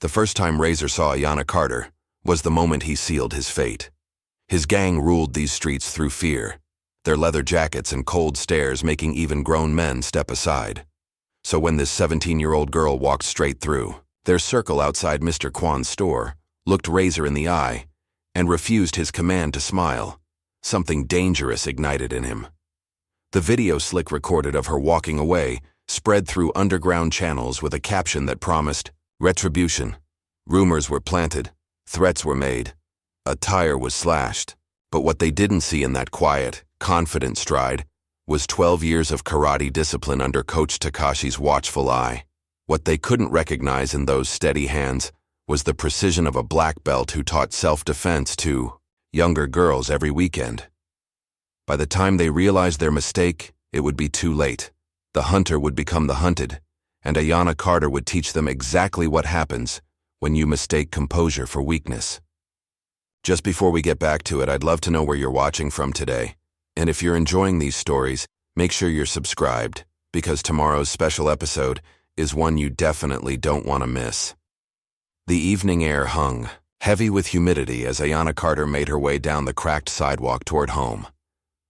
The first time Razor saw Ayana Carter was the moment he sealed his fate. His gang ruled these streets through fear, their leather jackets and cold stares making even grown men step aside. So when this 17-year-old girl walked straight through their circle outside Mr. Kwan's store, looked Razor in the eye, and refused his command to smile, something dangerous ignited in him. The video Slick recorded of her walking away spread through underground channels with a caption that promised retribution. Rumors were planted, threats were made, a tire was slashed. But what they didn't see in that quiet, confident stride was 12 years of karate discipline under Coach Takashi's watchful eye. What they couldn't recognize in those steady hands was the precision of a black belt who taught self-defense to younger girls every weekend. By the time they realized their mistake, it would be too late. The hunter would become the hunted, and Ayana Carter would teach them exactly what happens when you mistake composure for weakness. Just before we get back to it, I'd love to know where you're watching from today. And if you're enjoying these stories, make sure you're subscribed, because tomorrow's special episode is one you definitely don't want to miss. The evening air hung heavy with humidity as Ayana Carter made her way down the cracked sidewalk toward home.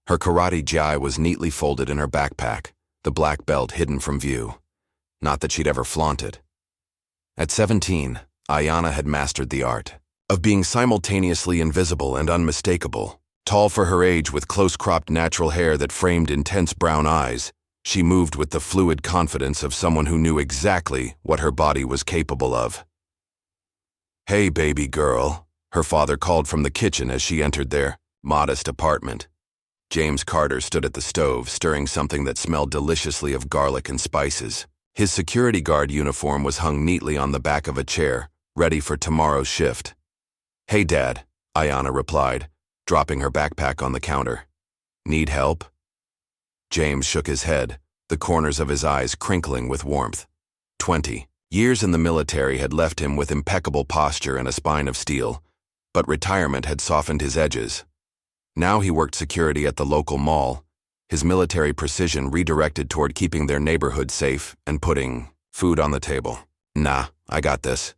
Her karate gi was neatly folded in her backpack, the black belt hidden from view. Not that she'd ever flaunt it. At 17, Ayana had mastered the art of being simultaneously invisible and unmistakable. Tall for her age with close-cropped natural hair that framed intense brown eyes, she moved with the fluid confidence of someone who knew exactly what her body was capable of. "Hey, baby girl," her father called from the kitchen as she entered their modest apartment. James Carter stood at the stove, stirring something that smelled deliciously of garlic and spices. His security guard uniform was hung neatly on the back of a chair, ready for tomorrow's shift. "Hey, Dad," Ayana replied, dropping her backpack on the counter. "Need help?" James shook his head, the corners of his eyes crinkling with warmth. 20 years in the military had left him with impeccable posture and a spine of steel, but retirement had softened his edges. Now he worked security at the local mall, his military precision redirected toward keeping their neighborhood safe and putting food on the table. "Nah, I got this.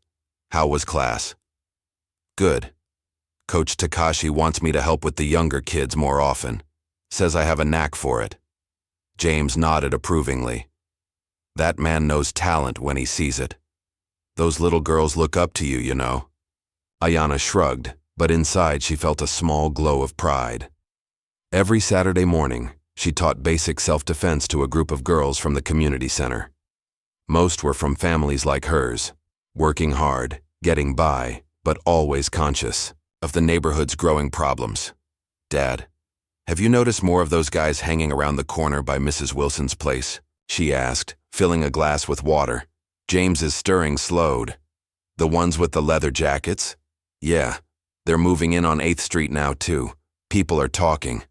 How was class?" "Good. Coach Takashi wants me to help with the younger kids more often. Says I have a knack for it." James nodded approvingly. "That man knows talent when he sees it. Those little girls look up to you, you know." Ayana shrugged, but inside she felt a small glow of pride. Every Saturday morning, she taught basic self-defense to a group of girls from the community center. Most were from families like hers, working hard, getting by, but always conscious of the neighborhood's growing problems. "Dad, have you noticed more of those guys hanging around the corner by Mrs. Wilson's place?" she asked, filling a glass with water. James's stirring slowed. "The ones with the leather jackets? Yeah, they're moving in on 8th Street now too. People are talking."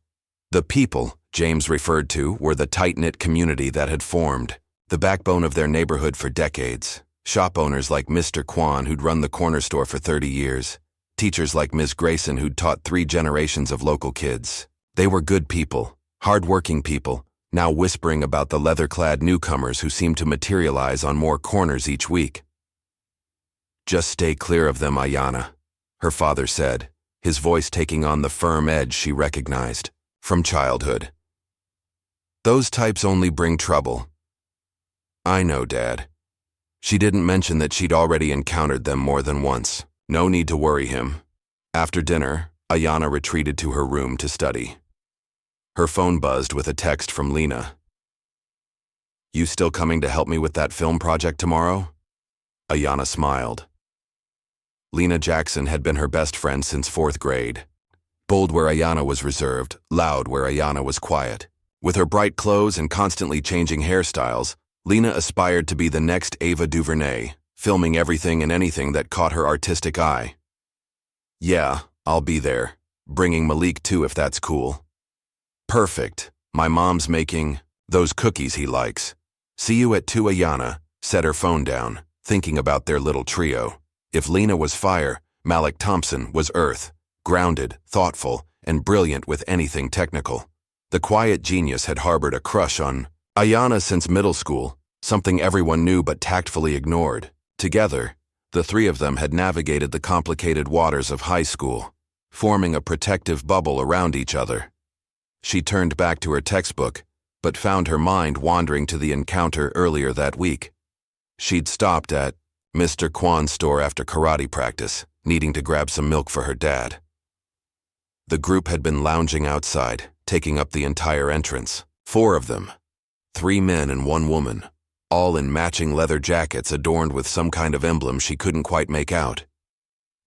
The people James referred to were the tight-knit community that had formed, the backbone of their neighborhood for decades. Shop owners like Mr. Kwan, who'd run the corner store for 30 years. Teachers like Ms. Grayson, who'd taught 3 generations of local kids. They were good people, hard-working people, now whispering about the leather-clad newcomers who seemed to materialize on more corners each week. "Just stay clear of them, Ayana," her father said, his voice taking on the firm edge she recognized from childhood. "Those types only bring trouble." "I know, Dad." She didn't mention that she'd already encountered them more than once. No need to worry him. After dinner, Ayana retreated to her room to study. Her phone buzzed with a text from Lena. "You still coming to help me with that film project tomorrow?" Ayana smiled. Lena Jackson had been her best friend since 4th grade. Bold where Ayana was reserved, loud where Ayana was quiet. With her bright clothes and constantly changing hairstyles, Lena aspired to be the next Ava DuVernay, filming everything and anything that caught her artistic eye. "Yeah, I'll be there. Bringing Malik too if that's cool." "Perfect. My mom's making those cookies he likes. See you at 2." Ayana set her phone down, thinking about their little trio. If Lena was fire, Malik Thompson was earth, grounded, thoughtful, and brilliant with anything technical. The quiet genius had harbored a crush on Ayana since middle school, something everyone knew but tactfully ignored. Together, The three of them had navigated the complicated waters of high school, forming a protective bubble around each other. She turned back to her textbook, but found her mind wandering to the encounter earlier that week. She'd stopped at Mr. Kwan's store after karate practice, needing to grab some milk for her dad. The group had been lounging outside, taking up the entire entrance. 4 of them, 3 men and 1 woman, all in matching leather jackets adorned with some kind of emblem she couldn't quite make out.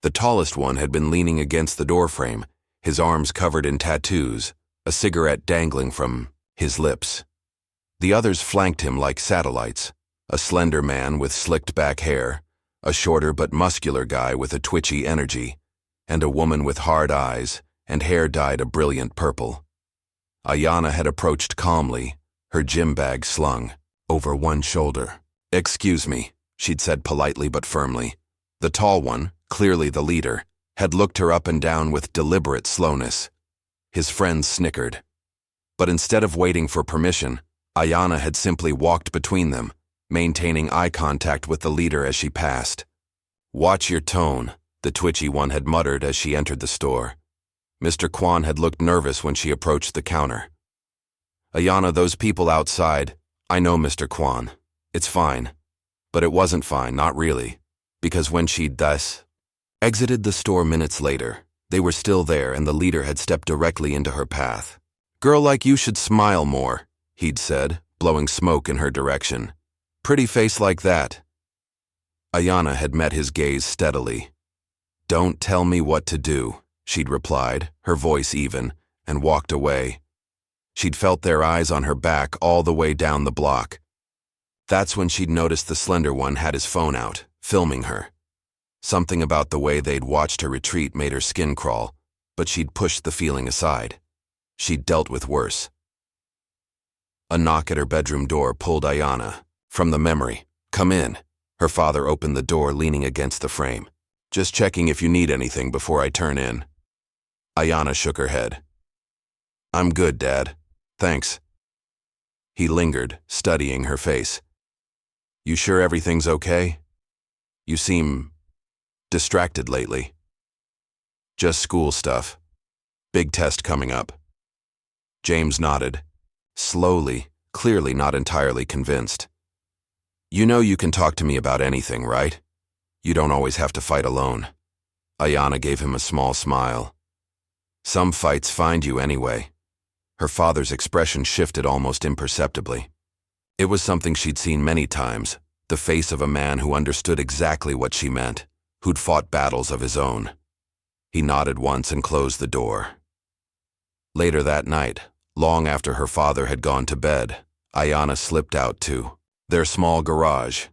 The tallest one had been leaning against the doorframe, his arms covered in tattoos, a cigarette dangling from his lips. The others flanked him like satellites, a slender man with slicked back hair, a shorter but muscular guy with a twitchy energy, and a woman with hard eyes and hair dyed a brilliant purple. Ayana had approached calmly, her gym bag slung over one shoulder. "Excuse me," she'd said politely but firmly. The tall one, clearly the leader, had looked her up and down with deliberate slowness. His friends snickered. But instead of waiting for permission, Ayana had simply walked between them, maintaining eye contact with the leader as she passed. "Watch your tone," the twitchy one had muttered as she entered the store. Mr. Kwan had looked nervous when she approached the counter. "Ayana, those people outside, I know, Mr. Kwan. It's fine." But it wasn't fine, not really, because when she'd thus exited the store minutes later, they were still there and the leader had stepped directly into her path. "Girl like you should smile more," he'd said, blowing smoke in her direction. "Pretty face like that." Ayana had met his gaze steadily. "Don't tell me what to do," she'd replied, her voice even, and walked away. She'd felt their eyes on her back all the way down the block. That's when she'd noticed the slender one had his phone out, filming her. Something about the way they'd watched her retreat made her skin crawl, but she'd pushed the feeling aside. She'd dealt with worse. A knock at her bedroom door pulled Ayana from the memory. "Come in." Her father opened the door, leaning against the frame. "Just checking if you need anything before I turn in." Ayana shook her head. "I'm good, Dad. Thanks." He lingered, studying her face. "You sure everything's okay? You seem distracted lately." "Just school stuff. Big test coming up." James nodded, slowly, clearly not entirely convinced. "You know you can talk to me about anything, right? You don't always have to fight alone." Ayana gave him a small smile. "Some fights find you anyway." Her father's expression shifted almost imperceptibly. It was something she'd seen many times, the face of a man who understood exactly what she meant, who'd fought battles of his own. He nodded once and closed the door. Later that night, long after her father had gone to bed, Ayana slipped out to their small garage.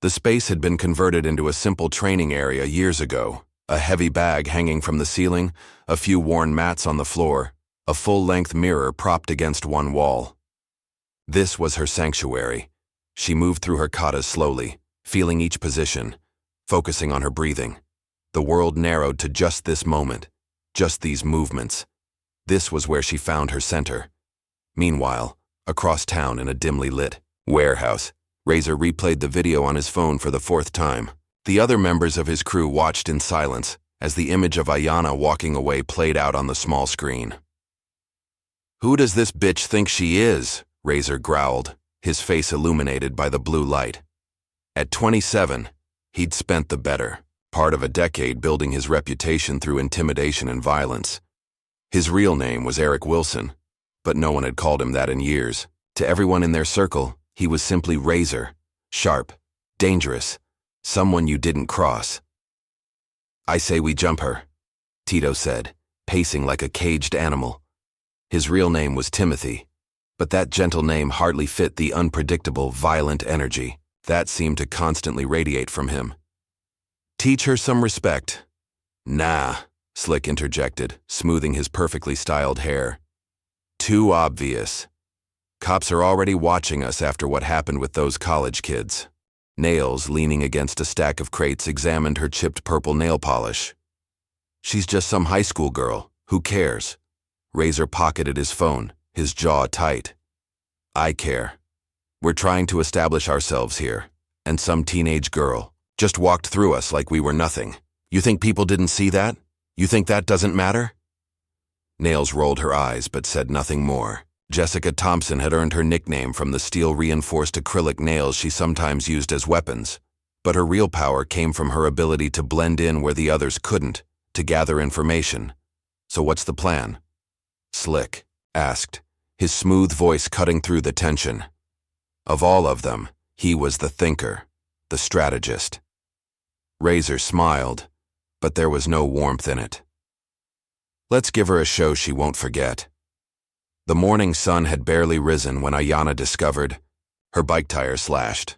The space had been converted into a simple training area years ago, a heavy bag hanging from the ceiling, a few worn mats on the floor, a full-length mirror propped against one wall. This was her sanctuary. She moved through her katas slowly, feeling each position, focusing on her breathing. The world narrowed to just this moment, just these movements. This was where she found her center. Meanwhile, across town in a dimly lit warehouse, Razor replayed the video on his phone for the 4th time. The other members of his crew watched in silence as the image of Ayana walking away played out on the small screen. "Who does this bitch think she is?" Razor growled, his face illuminated by the blue light. At 27, he'd spent the better part of a decade building his reputation through intimidation and violence. His real name was Eric Wilson, but no one had called him that in years. To everyone in their circle, he was simply Razor, sharp, dangerous, someone you didn't cross. "I say we jump her," Tito said, pacing like a caged animal. His real name was Timothy, but that gentle name hardly fit the unpredictable, violent energy that seemed to constantly radiate from him. "Teach her some respect." "Nah," Slick interjected, smoothing his perfectly styled hair. "Too obvious. Cops are already watching us after what happened with those college kids." Nails, leaning against a stack of crates, examined her chipped purple nail polish. "She's just some high school girl. Who cares?" Razor pocketed his phone, his jaw tight. "I care. We're trying to establish ourselves here, and some teenage girl Just walked through us like we were nothing. You think people didn't see that? You think that doesn't matter?" Nails rolled her eyes but said nothing more. Jessica Thompson had earned her nickname from the steel-reinforced acrylic nails she sometimes used as weapons, but her real power came from her ability to blend in where the others couldn't, to gather information. "So what's the plan?" Slick asked, his smooth voice cutting through the tension. Of all of them, he was the thinker, the strategist. Razor smiled, but there was no warmth in it. "Let's give her a show she won't forget." The morning sun had barely risen when Ayana discovered her bike tire slashed.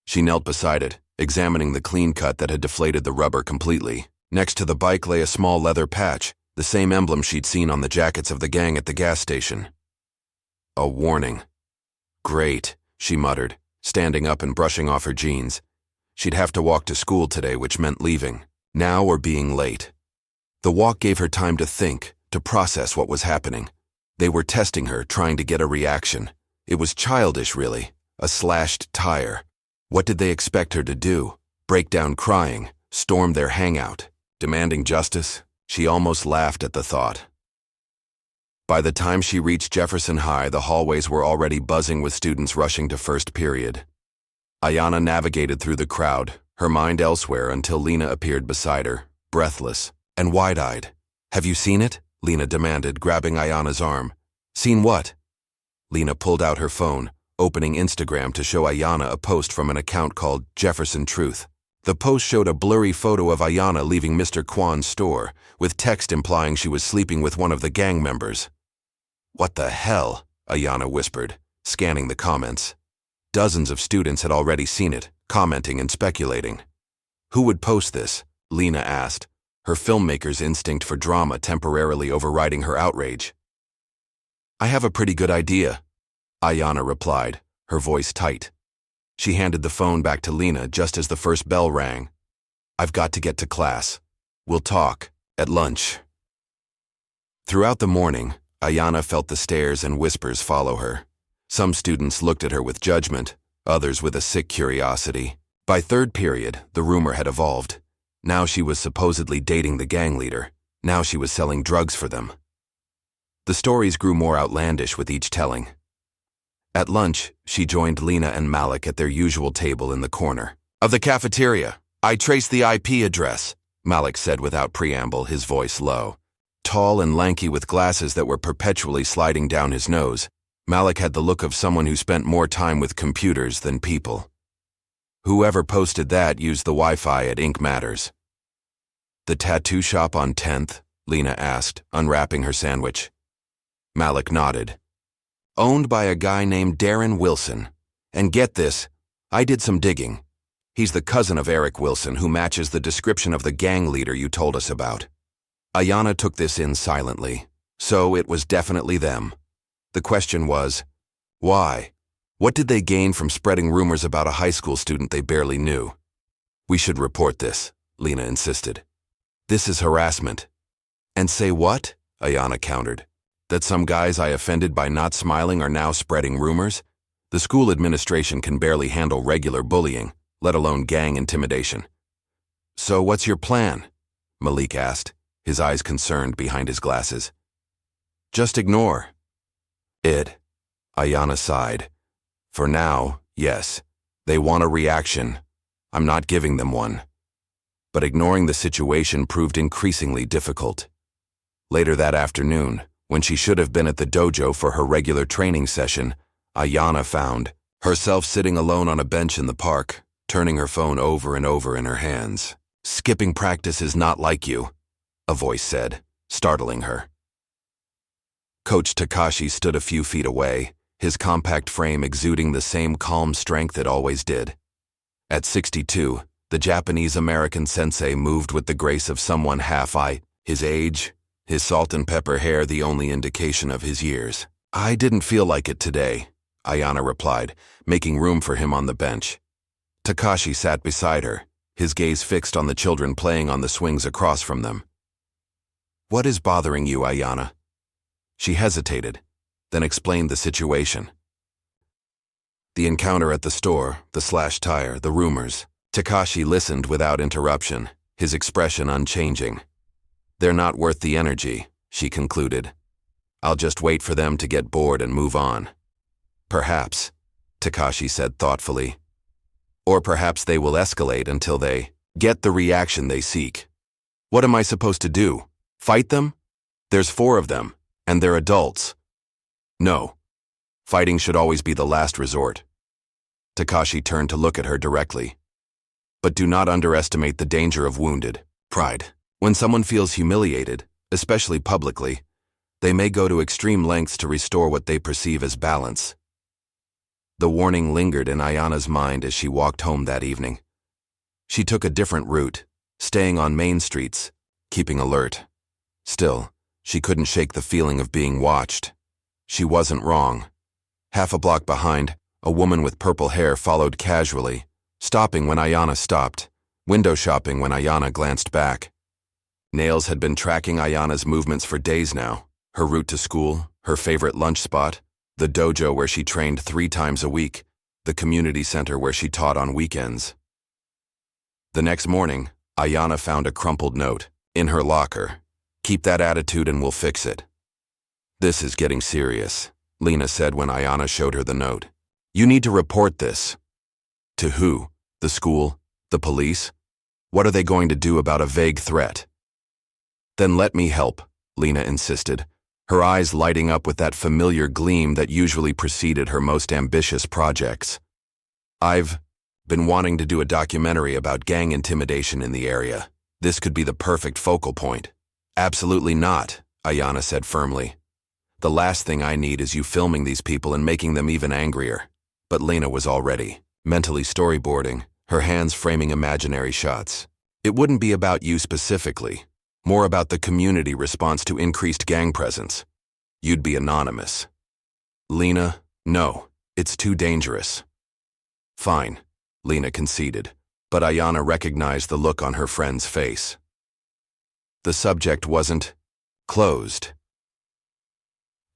She knelt beside it, examining the clean cut that had deflated the rubber completely. Next to the bike lay a small leather patch, the same emblem she'd seen on the jackets of the gang at the gas station. A warning. "Great," she muttered, standing up and brushing off her jeans. She'd have to walk to school today, which meant leaving, now or being late. The walk gave her time to think, to process what was happening. They were testing her, trying to get a reaction. It was childish, really. A slashed tire. What did they expect her to do? Break down crying, storm their hangout, demanding justice? She almost laughed at the thought. By the time she reached Jefferson High, the hallways were already buzzing with students rushing to first period. Ayana navigated through the crowd, her mind elsewhere until Lena appeared beside her, breathless and wide-eyed. "Have you seen it?" Lena demanded, grabbing Ayana's arm. "Seen what?" Lena pulled out her phone, opening Instagram to show Ayana a post from an account called Jefferson Truth. The post showed a blurry photo of Ayana leaving Mr. Kwan's store, with text implying she was sleeping with one of the gang members. "What the hell?" Ayana whispered, scanning the comments. Dozens of students had already seen it, commenting and speculating. "Who would post this?" Lena asked, her filmmaker's instinct for drama temporarily overriding her outrage. "I have a pretty good idea," Ayana replied, her voice tight. She handed the phone back to Lena just as the first bell rang. "I've got to get to class. We'll talk at lunch." Throughout the morning, Ayana felt the stares and whispers follow her. Some students looked at her with judgment, others with a sick curiosity. By third period, the rumor had evolved. Now she was supposedly dating the gang leader. Now she was selling drugs for them. The stories grew more outlandish with each telling. At lunch, she joined Lena and Malik at their usual table in the corner of the cafeteria. "I traced the IP address," Malik said without preamble, his voice low. Tall and lanky with glasses that were perpetually sliding down his nose, Malik had the look of someone who spent more time with computers than people. "Whoever posted that used the Wi-Fi at Ink Matters." "The tattoo shop on 10th?" Lena asked, unwrapping her sandwich. Malik nodded. "Owned by a guy named Darren Wilson. And get this, I did some digging. He's the cousin of Eric Wilson, who matches the description of the gang leader you told us about." Ayana took this in silently. So it was definitely them. The question was, why? What did they gain from spreading rumors about a high school student they barely knew? "We should report this," Lena insisted. "This is harassment." "And say what?" Ayana countered. "That some guys I offended by not smiling are now spreading rumors? The school administration can barely handle regular bullying, let alone gang intimidation." "So what's your plan?" Malik asked, his eyes concerned behind his glasses. "Just ignore." "It," Ayana sighed. "For now, yes. They want a reaction. I'm not giving them one." But ignoring the situation proved increasingly difficult. Later that afternoon, when she should have been at the dojo for her regular training session, Ayana found herself sitting alone on a bench in the park, turning her phone over and over in her hands. "Skipping practice is not like you," a voice said, startling her. Coach Takashi stood a few feet away, his compact frame exuding the same calm strength it always did. At 62, the Japanese-American sensei moved with the grace of someone his age, his salt and pepper hair the only indication of his years. "I didn't feel like it today," Ayana replied, making room for him on the bench. Takashi sat beside her, his gaze fixed on the children playing on the swings across from them. "What is bothering you, Ayana?" She hesitated, then explained the situation. The encounter at the store, the slashed tire, the rumors. Takashi listened without interruption, his expression unchanging. They're not worth the energy, she concluded. I'll just wait for them to get bored and move on. Perhaps, Takashi said thoughtfully. Or perhaps they will escalate until they get the reaction they seek. What am I supposed to do? Fight them? There's 4 of them, and they're adults. No. Fighting should always be the last resort. Takashi turned to look at her directly. But do not underestimate the danger of wounded pride. When someone feels humiliated, especially publicly, they may go to extreme lengths to restore what they perceive as balance. The warning lingered in Ayana's mind as she walked home that evening. She took a different route, staying on main streets, keeping alert. Still, she couldn't shake the feeling of being watched. She wasn't wrong. Half a block behind, a woman with purple hair followed casually, stopping when Ayana stopped, window shopping when Ayana glanced back. Nails had been tracking Ayana's movements for days now, her route to school, her favorite lunch spot, the dojo where she trained 3 times a week, the community center where she taught on weekends. The next morning, Ayana found a crumpled note in her locker. Keep that attitude and we'll fix it. This is getting serious, Lena said when Ayana showed her the note. You need to report this. To who? The school? The police? What are they going to do about a vague threat? Then let me help, Lena insisted, her eyes lighting up with that familiar gleam that usually preceded her most ambitious projects. I've been wanting to do a documentary about gang intimidation in the area. This could be the perfect focal point. Absolutely not, Ayana said firmly. The last thing I need is you filming these people and making them even angrier. But Lena was already mentally storyboarding, her hands framing imaginary shots. It wouldn't be about you specifically, more about the community response to increased gang presence. You'd be anonymous. Lena, no, it's too dangerous. Fine, Lena conceded, but Ayana recognized the look on her friend's face. The subject wasn't closed.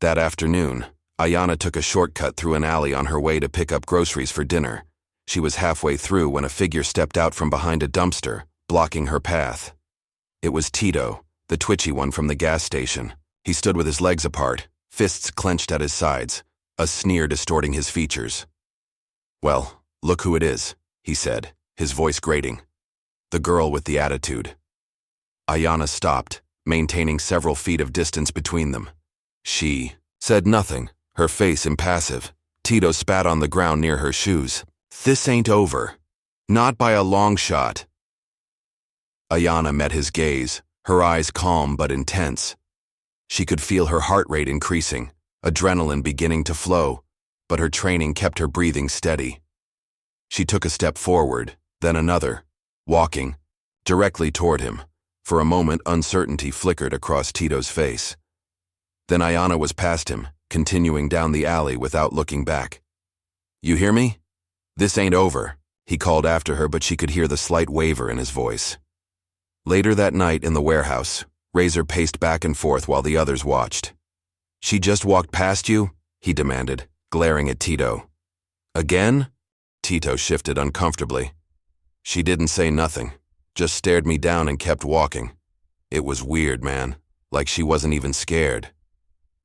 That afternoon, Ayana took a shortcut through an alley on her way to pick up groceries for dinner. She was halfway through when a figure stepped out from behind a dumpster, blocking her path. It was Tito, the twitchy one from the gas station. He stood with his legs apart, fists clenched at his sides, a sneer distorting his features. Well, look who it is, he said, his voice grating. The girl with the attitude. Ayana stopped, maintaining several feet of distance between them. She said nothing, her face impassive. Tito spat on the ground near her shoes. This ain't over. Not by a long shot. Ayana met his gaze, her eyes calm but intense. She could feel her heart rate increasing, adrenaline beginning to flow, but her training kept her breathing steady. She took a step forward, then another, walking directly toward him. For a moment, uncertainty flickered across Tito's face. Then Ayana was past him, continuing down the alley without looking back. You hear me? This ain't over, he called after her, but she could hear the slight waver in his voice. Later that night in the warehouse, Razor paced back and forth while the others watched. She just walked past you? He demanded, glaring at Tito. Again? Tito shifted uncomfortably. She didn't say nothing, just stared me down and kept walking. It was weird, man, like she wasn't even scared.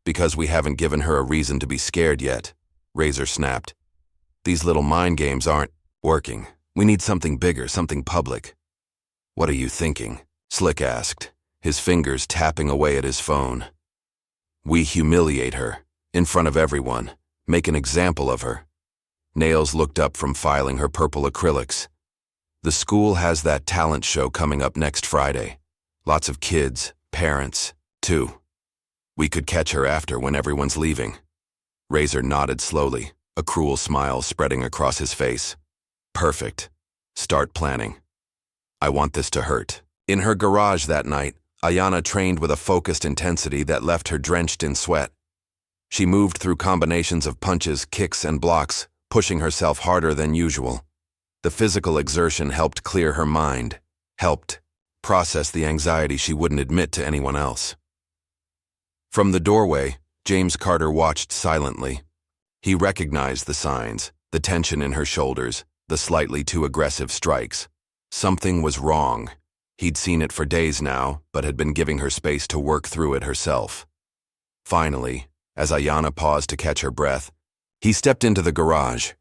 Because we haven't given her a reason to be scared yet, Razor snapped. These little mind games aren't working. We need something bigger, something public. What are you thinking? Slick asked, his fingers tapping away at his phone. We humiliate her, in front of everyone, make an example of her. Nails looked up from filing her purple acrylics. The school has that talent show coming up next Friday. Lots of kids, parents, too. We could catch her after when everyone's leaving. Razor nodded slowly, a cruel smile spreading across his face. Perfect. Start planning. I want this to hurt. In her garage that night, Ayana trained with a focused intensity that left her drenched in sweat. She moved through combinations of punches, kicks, and blocks, pushing herself harder than usual. The physical exertion helped clear her mind, helped process the anxiety she wouldn't admit to anyone else. From the doorway, James Carter watched silently. He recognized the signs, the tension in her shoulders, the slightly too aggressive strikes. Something was wrong. He'd seen it for days now, but had been giving her space to work through it herself. Finally, as Ayana paused to catch her breath, he stepped into the garage.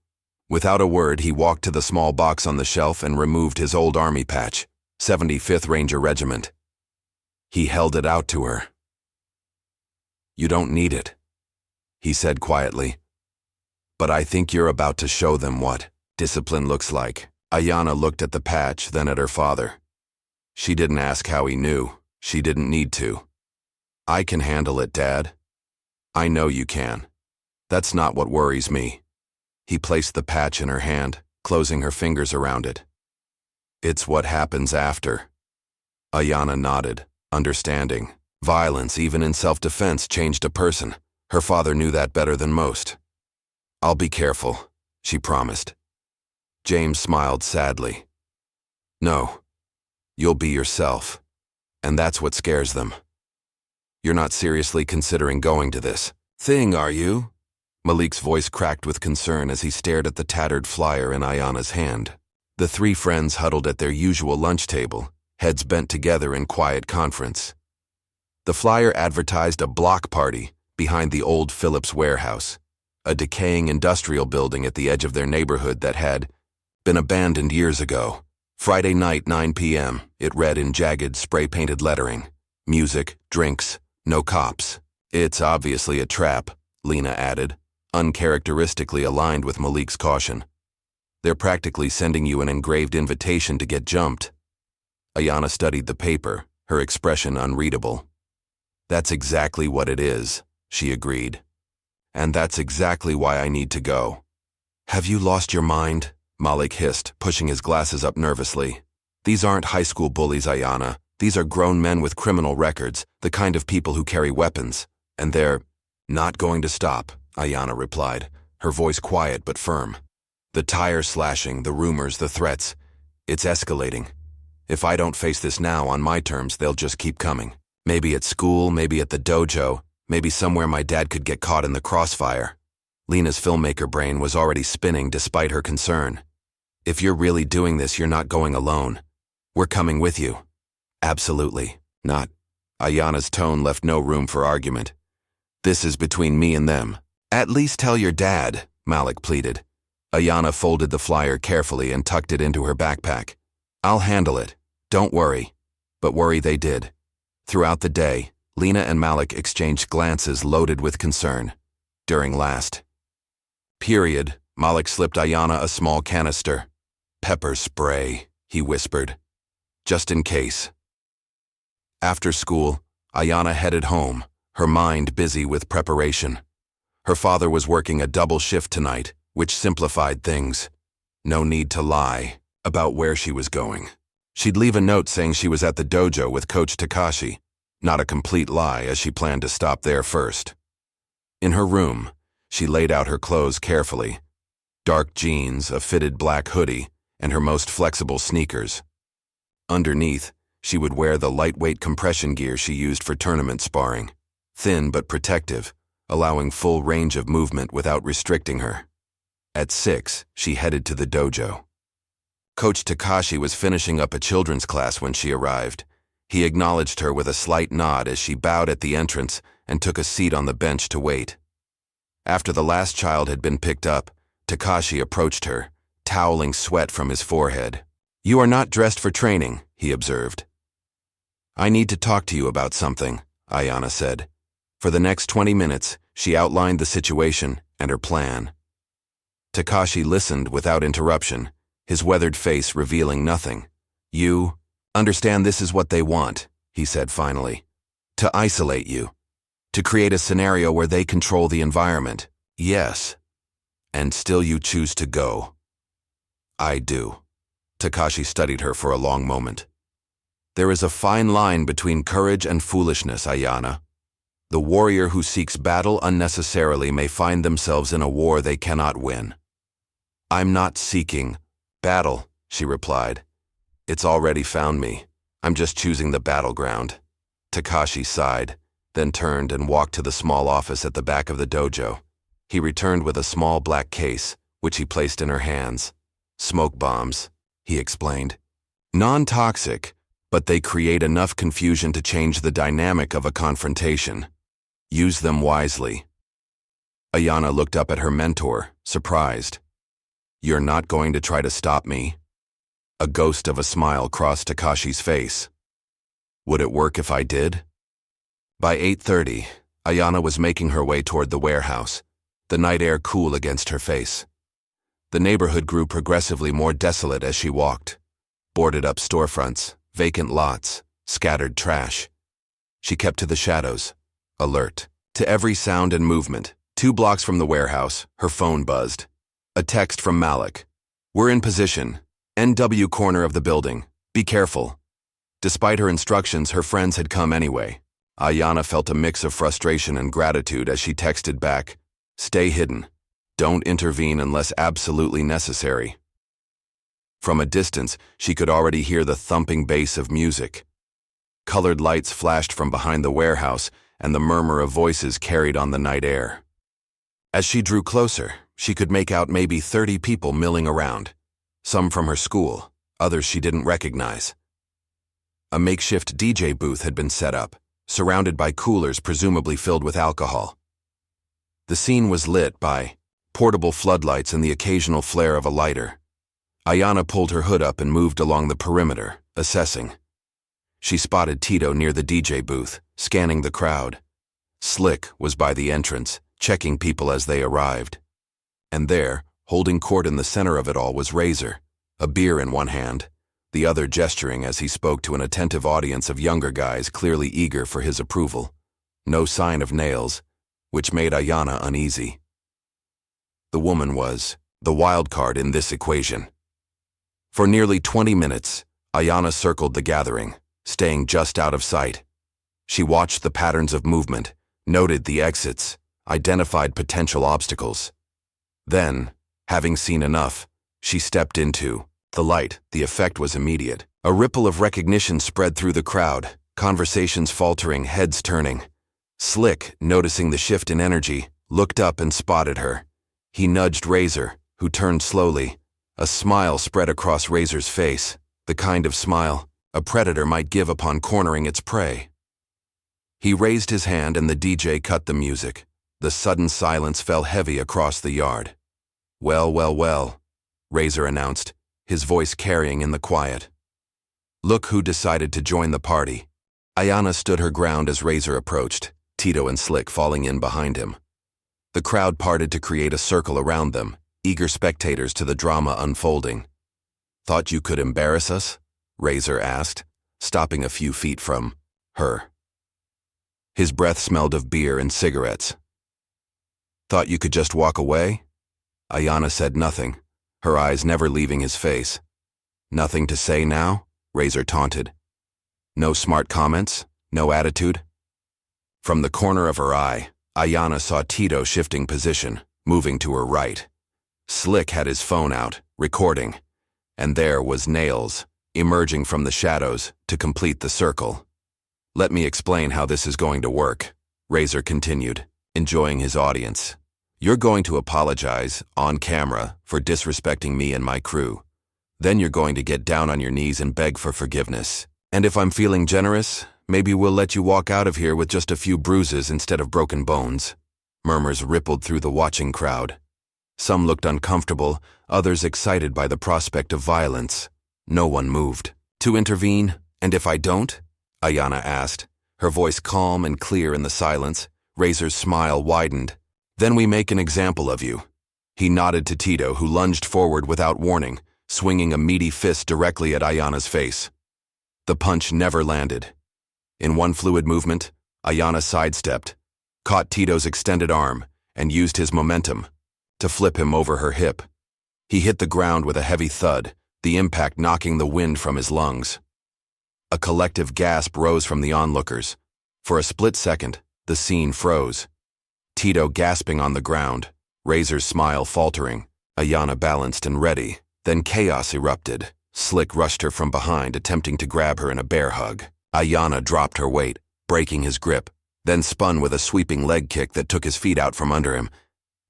Without a word, he walked to the small box on the shelf and removed his old army patch, 75th Ranger Regiment. He held it out to her. "You don't need it," he said quietly. "But I think you're about to show them what discipline looks like." Ayana looked at the patch, then at her father. She didn't ask how he knew. She didn't need to. "I can handle it, Dad." "I know you can. That's not what worries me." He placed the patch in her hand, closing her fingers around it. "It's what happens after." Ayana nodded, understanding. Violence, even in self-defense, changed a person. Her father knew that better than most. "I'll be careful," she promised. James smiled sadly. "No, you'll be yourself. And that's what scares them. You're not seriously considering going to this thing, are you?" Malik's voice cracked with concern as he stared at the tattered flyer in Ayana's hand. The three friends huddled at their usual lunch table, heads bent together in quiet conference. The flyer advertised a block party behind the old Phillips warehouse, a decaying industrial building at the edge of their neighborhood that had been abandoned years ago. Friday night, 9 p.m., it read in jagged, spray-painted lettering. Music, drinks, no cops. "It's obviously a trap," Lena added, uncharacteristically aligned with Malik's caution. "They're practically sending you an engraved invitation to get jumped." Ayana studied the paper, her expression unreadable. "That's exactly what it is," she agreed. "And that's exactly why I need to go." "Have you lost your mind?" Malik hissed, pushing his glasses up nervously. "These aren't high school bullies, Ayana. These are grown men with criminal records, the kind of people who carry weapons. And they're not going to stop," Ayana replied, her voice quiet but firm. "The tire slashing, the rumors, the threats. It's escalating. If I don't face this now on my terms, they'll just keep coming. Maybe at school, maybe at the dojo, maybe somewhere my dad could get caught in the crossfire." Lena's filmmaker brain was already spinning despite her concern. "If you're really doing this, you're not going alone. We're coming with you." "Absolutely not." Ayana's tone left no room for argument. "This is between me and them." "At least tell your dad," Malik pleaded. Ayana folded the flyer carefully and tucked it into her backpack. "I'll handle it. Don't worry." But worry they did. Throughout the day, Lena and Malik exchanged glances loaded with concern. During last period, Malik slipped Ayana a small canister. "Pepper spray," he whispered. "Just in case." After school, Ayana headed home, her mind busy with preparation. Her father was working a double shift tonight, which simplified things. No need to lie about where she was going. She'd leave a note saying she was at the dojo with Coach Takashi. Not a complete lie, as she planned to stop there first. In her room, she laid out her clothes carefully. Dark jeans, a fitted black hoodie, and her most flexible sneakers. Underneath, she would wear the lightweight compression gear she used for tournament sparring. Thin but protective, allowing full range of movement without restricting her. At 6, she headed to the dojo. Coach Takashi was finishing up a children's class when she arrived. He acknowledged her with a slight nod as she bowed at the entrance and took a seat on the bench to wait. After the last child had been picked up, Takashi approached her, toweling sweat from his forehead. "You are not dressed for training," he observed. "I need to talk to you about something," Ayana said. For the next 20 minutes, she outlined the situation and her plan. Takashi listened without interruption, his weathered face revealing nothing. "You understand this is what they want," he said finally. "To isolate you. To create a scenario where they control the environment." "Yes. And still you choose to go." "I do." Takashi studied her for a long moment. "There is a fine line between courage and foolishness, Ayana. The warrior who seeks battle unnecessarily may find themselves in a war they cannot win." "I'm not seeking battle," she replied. "It's already found me. I'm just choosing the battleground." Takashi sighed, then turned and walked to the small office at the back of the dojo. He returned with a small black case, which he placed in her hands. Smoke bombs, he explained. Non-toxic, but they create enough confusion to change the dynamic of a confrontation. Use them wisely. Ayana looked up at her mentor, surprised. You're not going to try to stop me? A ghost of a smile crossed Takashi's face. Would it work if I did? By 8:30, Ayana was making her way toward the warehouse, the night air cool against her face. The neighborhood grew progressively more desolate as she walked. Boarded-up storefronts, vacant lots, scattered trash. She kept to the shadows, alert to every sound and movement. 2 blocks from the warehouse, her phone buzzed. A text from Malik. We're in position. NW corner of the building. Be careful. Despite her instructions, her friends had come anyway. Ayana felt a mix of frustration and gratitude as she texted back, Stay hidden. Don't intervene unless absolutely necessary. From a distance, she could already hear the thumping bass of music. Colored lights flashed from behind the warehouse, and the murmur of voices carried on the night air. As she drew closer, she could make out maybe 30 people milling around. Some from her school, others she didn't recognize. A makeshift DJ booth had been set up, surrounded by coolers presumably filled with alcohol. The scene was lit by portable floodlights and the occasional flare of a lighter. Ayana pulled her hood up and moved along the perimeter, assessing. She spotted Tito near the DJ booth, scanning the crowd. Slick was by the entrance, checking people as they arrived. And there, holding court in the center of it all, was Razor, a beer in one hand, the other gesturing as he spoke to an attentive audience of younger guys clearly eager for his approval. No sign of Nails, which made Ayana uneasy. The woman was the wild card in this equation. For nearly 20 minutes, Ayana circled the gathering, staying just out of sight. She watched the patterns of movement, noted the exits, identified potential obstacles. Then, having seen enough, she stepped into the light. The effect was immediate. A ripple of recognition spread through the crowd, conversations faltering, heads turning. Slick, noticing the shift in energy, looked up and spotted her. He nudged Razor, who turned slowly. A smile spread across Razor's face, the kind of smile a predator might give upon cornering its prey. He raised his hand and the DJ cut the music. The sudden silence fell heavy across the yard. Well, Razor announced, his voice carrying in the quiet. Look who decided to join the party. Ayana stood her ground as Razor approached, Tito and Slick falling in behind him. The crowd parted to create a circle around them, eager spectators to the drama unfolding. Thought you could embarrass us? Razor asked, stopping a few feet from her. His breath smelled of beer and cigarettes. Thought you could just walk away? Ayana said nothing, her eyes never leaving his face. Nothing to say now? Razor taunted. No smart comments? No attitude? From the corner of her eye, Ayana saw Tito shifting position, moving to her right. Slick had his phone out, recording, and there was Nails, emerging from the shadows to complete the circle. Let me explain how this is going to work, Razor continued, enjoying his audience. You're going to apologize, on camera, for disrespecting me and my crew. Then you're going to get down on your knees and beg for forgiveness. And if I'm feeling generous, maybe we'll let you walk out of here with just a few bruises instead of broken bones. Murmurs rippled through the watching crowd. Some looked uncomfortable, others excited by the prospect of violence. No one moved. To intervene, and if I don't? Ayana asked, her voice calm and clear in the silence. Razor's smile widened. Then we make an example of you. He nodded to Tito, who lunged forward without warning, swinging a meaty fist directly at Ayana's face. The punch never landed. In one fluid movement, Ayana sidestepped, caught Tito's extended arm, and used his momentum to flip him over her hip. He hit the ground with a heavy thud, the impact knocking the wind from his lungs. A collective gasp rose from the onlookers. For a split second, the scene froze. Tito gasping on the ground, Razor's smile faltering, Ayana balanced and ready. Then chaos erupted. Slick rushed her from behind, attempting to grab her in a bear hug. Ayana dropped her weight, breaking his grip, then spun with a sweeping leg kick that took his feet out from under him.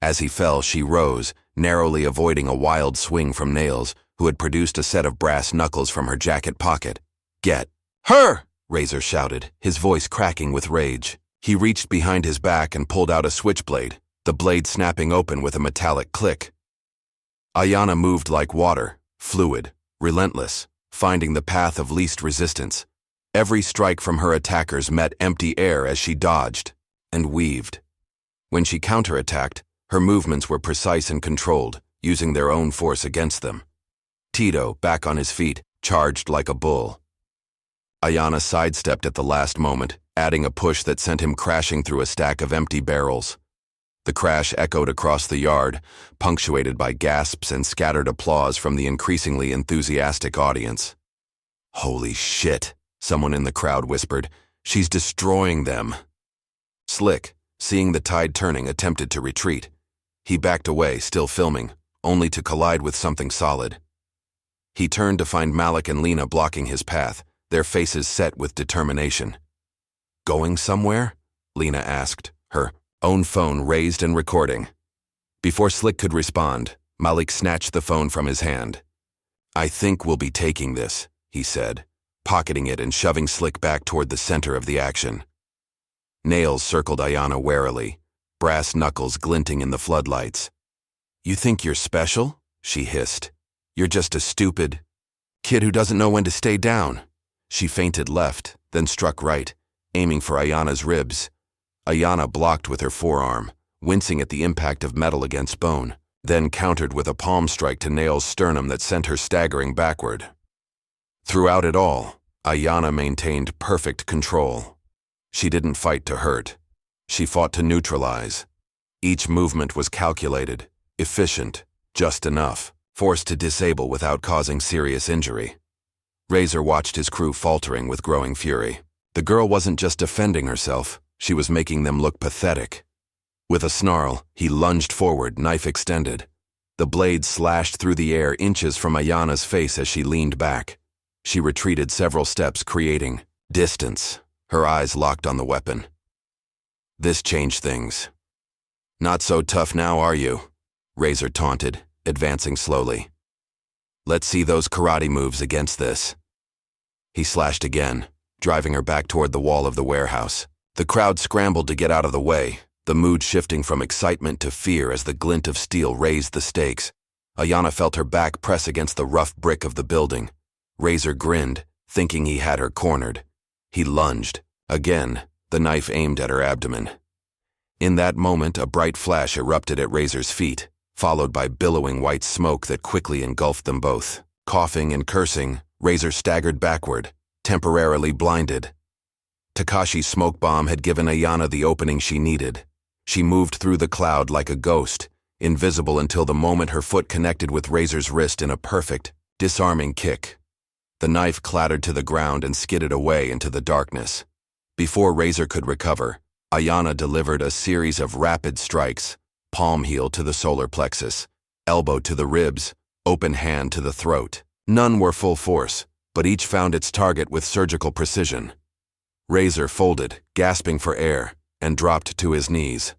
As he fell, she rose, narrowly avoiding a wild swing from Nails, who had produced a set of brass knuckles from her jacket pocket. "Get her!" Razor shouted, his voice cracking with rage. He reached behind his back and pulled out a switchblade, the blade snapping open with a metallic click. Ayana moved like water, fluid, relentless, finding the path of least resistance. Every strike from her attackers met empty air as she dodged and weaved. When she counterattacked, her movements were precise and controlled, using their own force against them. Tito, back on his feet, charged like a bull. Ayana sidestepped at the last moment, adding a push that sent him crashing through a stack of empty barrels. The crash echoed across the yard, punctuated by gasps and scattered applause from the increasingly enthusiastic audience. "Holy shit," someone in the crowd whispered. "She's destroying them." Slick, seeing the tide turning, attempted to retreat. He backed away, still filming, only to collide with something solid. He turned to find Malik and Lena blocking his path, their faces set with determination. "Going somewhere?" Lena asked, her own phone raised and recording. Before Slick could respond, Malik snatched the phone from his hand. "I think we'll be taking this," he said, pocketing it and shoving Slick back toward the center of the action. Nails circled Ayana warily, brass knuckles glinting in the floodlights. "You think you're special?" she hissed. "You're just a stupid kid who doesn't know when to stay down." She feinted left, then struck right, aiming for Ayana's ribs. Ayana blocked with her forearm, wincing at the impact of metal against bone, then countered with a palm strike to Nail's sternum that sent her staggering backward. Throughout it all, Ayana maintained perfect control. She didn't fight to hurt. She fought to neutralize. Each movement was calculated, efficient, just enough, forced to disable without causing serious injury. Razor watched his crew faltering with growing fury. The girl wasn't just defending herself, she was making them look pathetic. With a snarl, he lunged forward, knife extended. The blade slashed through the air inches from Ayana's face as she leaned back. She retreated several steps, creating distance, her eyes locked on the weapon. This changed things. "Not so tough now, are you?" Razor taunted, advancing slowly. "Let's see those karate moves against this." He slashed again, driving her back toward the wall of the warehouse. The crowd scrambled to get out of the way, the mood shifting from excitement to fear as the glint of steel raised the stakes. Ayana felt her back press against the rough brick of the building. Razor grinned, thinking he had her cornered. He lunged. Again, the knife aimed at her abdomen. In that moment, a bright flash erupted at Razor's feet, followed by billowing white smoke that quickly engulfed them both. Coughing and cursing, Razor staggered backward, temporarily blinded. Takashi's smoke bomb had given Ayana the opening she needed. She moved through the cloud like a ghost, invisible until the moment her foot connected with Razor's wrist in a perfect, disarming kick. The knife clattered to the ground and skidded away into the darkness. Before Razor could recover, Ayana delivered a series of rapid strikes, palm heel to the solar plexus, elbow to the ribs, open hand to the throat. None were full force, but each found its target with surgical precision. Razor folded, gasping for air, and dropped to his knees.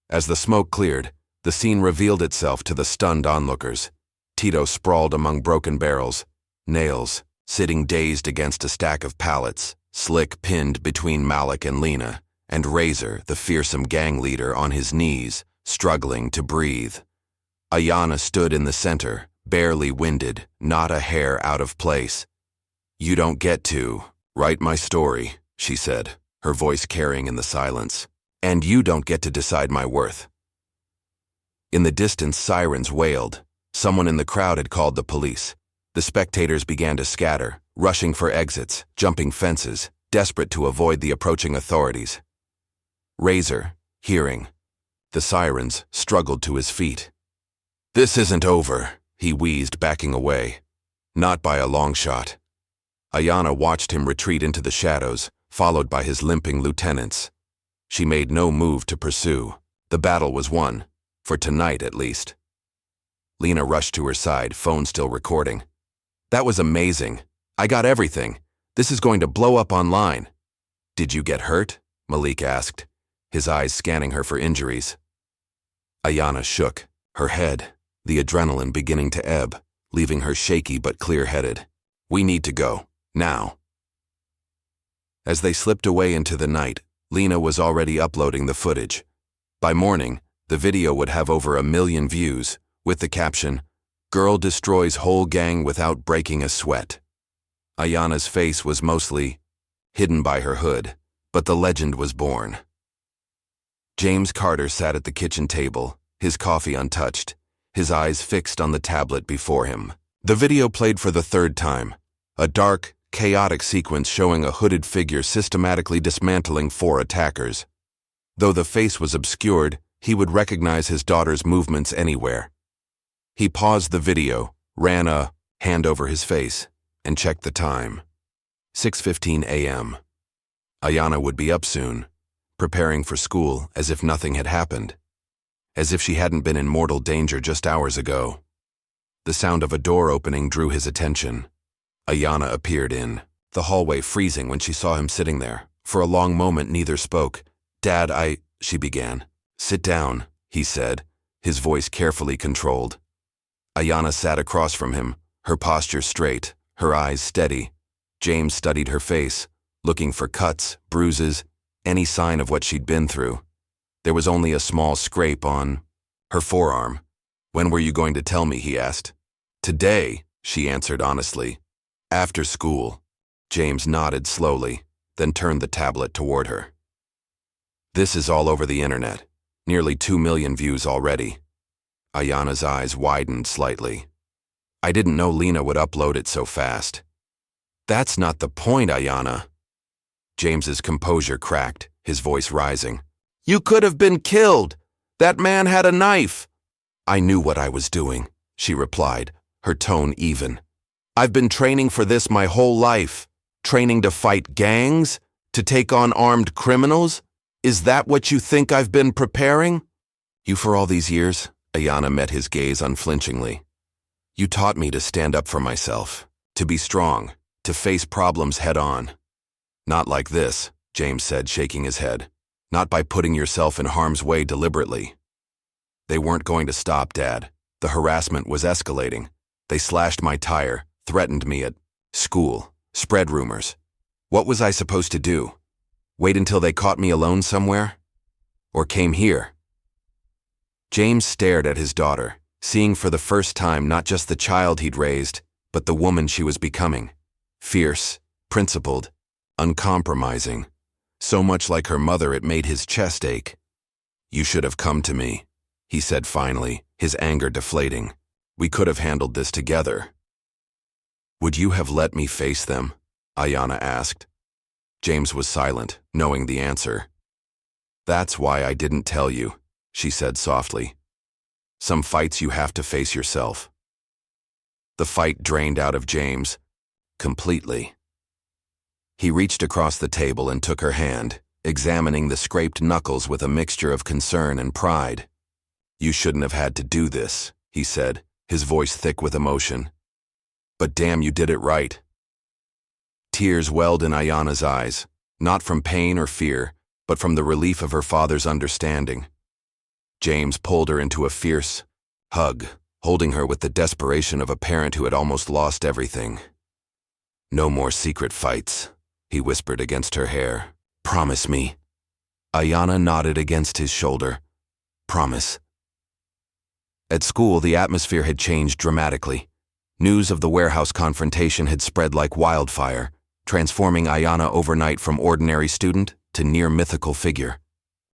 As the smoke cleared, the scene revealed itself to the stunned onlookers. Tito sprawled among broken barrels, Nails, sitting dazed against a stack of pallets, Slick pinned between Malik and Lena, and Razor, the fearsome gang leader, on his knees, struggling to breathe. Ayana stood in the center, barely winded, not a hair out of place. "You don't get to write my story," she said, her voice carrying in the silence. "And you don't get to decide my worth." In the distance, sirens wailed. Someone in the crowd had called the police. The spectators began to scatter, rushing for exits, jumping fences, desperate to avoid the approaching authorities. Razor, hearing the sirens, struggled to his feet. "This isn't over," he wheezed, backing away. Not by a long shot. Ayana watched him retreat into the shadows, followed by his limping lieutenants. She made no move to pursue. The battle was won, for tonight at least. Lena rushed to her side, phone still recording. "That was amazing. I got everything. This is going to blow up online." "Did you get hurt?" Malik asked, his eyes scanning her for injuries. Ayana shook, her head, the adrenaline beginning to ebb. leaving her shaky but clear-headed. "We need to go. Now." As they slipped away into the night, Lena was already uploading the footage. By morning, the video would have over 1 million views, with the caption, "Girl destroys whole gang without breaking a sweat." Ayana's face was mostly hidden by her hood, but the legend was born. James Carter sat at the kitchen table, his coffee untouched, his eyes fixed on the tablet before him. The video played for the third time, a dark, chaotic sequence showing a hooded figure systematically dismantling 4 attackers. Though the face was obscured, he would recognize his daughter's movements anywhere. He paused the video, ran a hand over his face, and checked the time. 6:15 a.m. Ayana would be up soon, preparing for school as if nothing had happened, as if she hadn't been in mortal danger just hours ago. The sound of a door opening drew his attention. Ayana appeared in the hallway, freezing when she saw him sitting there. For a long moment, neither spoke. "Dad, she began. "Sit down," he said, his voice carefully controlled. Ayana sat across from him, her posture straight, her eyes steady. James studied her face, looking for cuts, bruises, any sign of what she'd been through. There was only a small scrape on her forearm. "When were you going to tell me?" he asked. "Today," she answered honestly. "After school." James nodded slowly, then turned the tablet toward her. "This is all over the internet. Nearly 2 million views already." Ayana's eyes widened slightly. "I didn't know Lena would upload it so fast." "That's not the point, Ayana." James's composure cracked, his voice rising. "You could have been killed. That man had a knife." "I knew what I was doing," she replied, her tone even. "I've been training for this my whole life. Training to fight gangs? To take on armed criminals? Is that what you think I've been preparing?" "You for all these years?" Ayana met his gaze unflinchingly. "You taught me to stand up for myself, to be strong, to face problems head on." "Not like this," James said, shaking his head. "Not by putting yourself in harm's way deliberately." "They weren't going to stop, Dad. The harassment was escalating. They slashed my tire, threatened me at school, spread rumors. What was I supposed to do? Wait until they caught me alone somewhere? Or came here?" James stared at his daughter, seeing for the first time not just the child he'd raised, but the woman she was becoming. Fierce, principled, uncompromising. So much like her mother it made his chest ache. "You should have come to me," he said finally, his anger deflating. "We could have handled this together." "Would you have let me face them?" Ayana asked. James was silent, knowing the answer. "That's why I didn't tell you," she said softly. "Some fights you have to face yourself." The fight drained out of James completely. He reached across the table and took her hand, examining the scraped knuckles with a mixture of concern and pride. "You shouldn't have had to do this," he said, his voice thick with emotion. "But damn, you did it right." Tears welled in Ayana's eyes, not from pain or fear, but from the relief of her father's understanding. James pulled her into a fierce hug, holding her with the desperation of a parent who had almost lost everything. "No more secret fights," he whispered against her hair. "Promise me." Ayana nodded against his shoulder. "Promise." At school, the atmosphere had changed dramatically. News of the warehouse confrontation had spread like wildfire, transforming Ayana overnight from ordinary student to near mythical figure.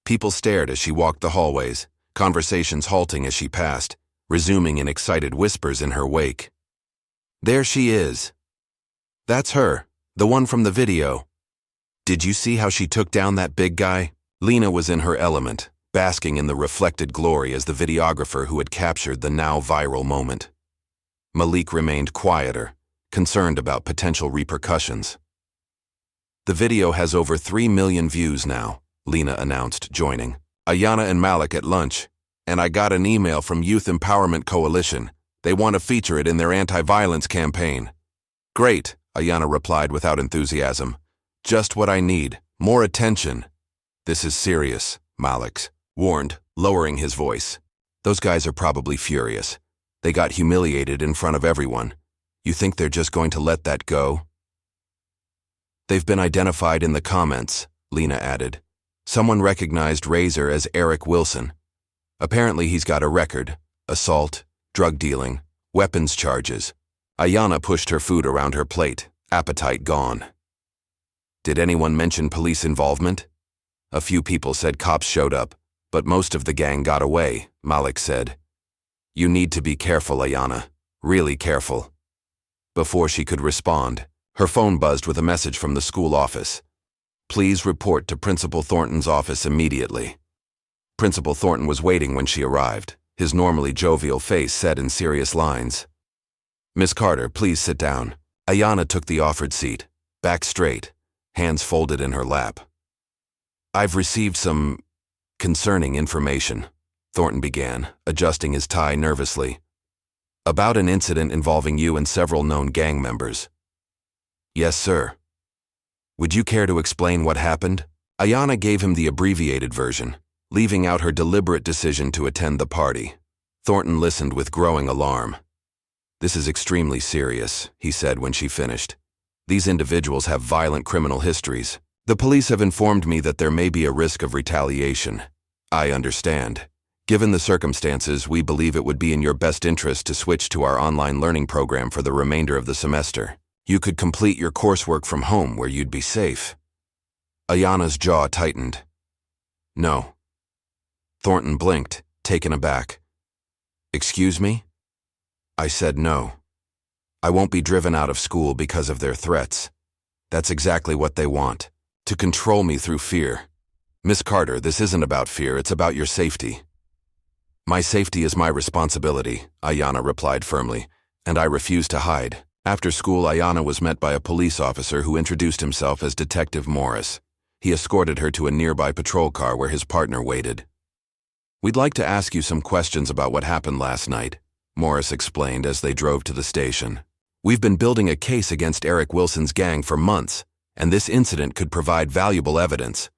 People stared as she walked the hallways, conversations halting as she passed, resuming in excited whispers in her wake. "There she is. That's her, the one from the video. Did you see how she took down that big guy?" Lena was in her element, basking in the reflected glory as the videographer who had captured the now viral moment. Malik remained quieter, concerned about potential repercussions. "The video has over 3 million views now," Lena announced, joining. "Ayana and Malik at lunch, and I got an email from Youth Empowerment Coalition. They want to feature it in their anti-violence campaign." "Great," Ayana replied without enthusiasm. "Just what I need, more attention." "This is serious," Malik warned, lowering his voice. "Those guys are probably furious. They got humiliated in front of everyone. You think they're just going to let that go? They've been identified in the comments, Lena added. Someone recognized Razor as Eric Wilson. Apparently he's got a record: assault, drug dealing, weapons charges. Ayana pushed her food around her plate, appetite gone. Did anyone mention police involvement? A few people said cops showed up, but most of the gang got away, Malik said. You need to be careful, Ayana. Really careful. Before she could respond, her phone buzzed with a message from the school office. Please report to Principal Thornton's office immediately. Principal Thornton was waiting when she arrived, his normally jovial face set in serious lines. Miss Carter, please sit down. Ayana took the offered seat, back straight, hands folded in her lap. I've received some concerning information, Thornton began, adjusting his tie nervously. About an incident involving you and several known gang members. Yes, sir. Would you care to explain what happened? Ayana gave him the abbreviated version, leaving out her deliberate decision to attend the party. Thornton listened with growing alarm. This is extremely serious, he said when she finished. These individuals have violent criminal histories. The police have informed me that there may be a risk of retaliation. I understand. Given the circumstances, we believe it would be in your best interest to switch to our online learning program for the remainder of the semester. You could complete your coursework from home where you'd be safe. Ayana's jaw tightened. No. Thornton blinked, taken aback. Excuse me? I said no. I won't be driven out of school because of their threats. That's exactly what they want. To control me through fear. Miss Carter, this isn't about fear, it's about your safety. My safety is my responsibility, Ayana replied firmly, and I refuse to hide. After school, Ayana was met by a police officer who introduced himself as Detective Morris. He escorted her to a nearby patrol car where his partner waited. We'd like to ask you some questions about what happened last night, Morris explained as they drove to the station. We've been building a case against Eric Wilson's gang for months, and this incident could provide valuable evidence.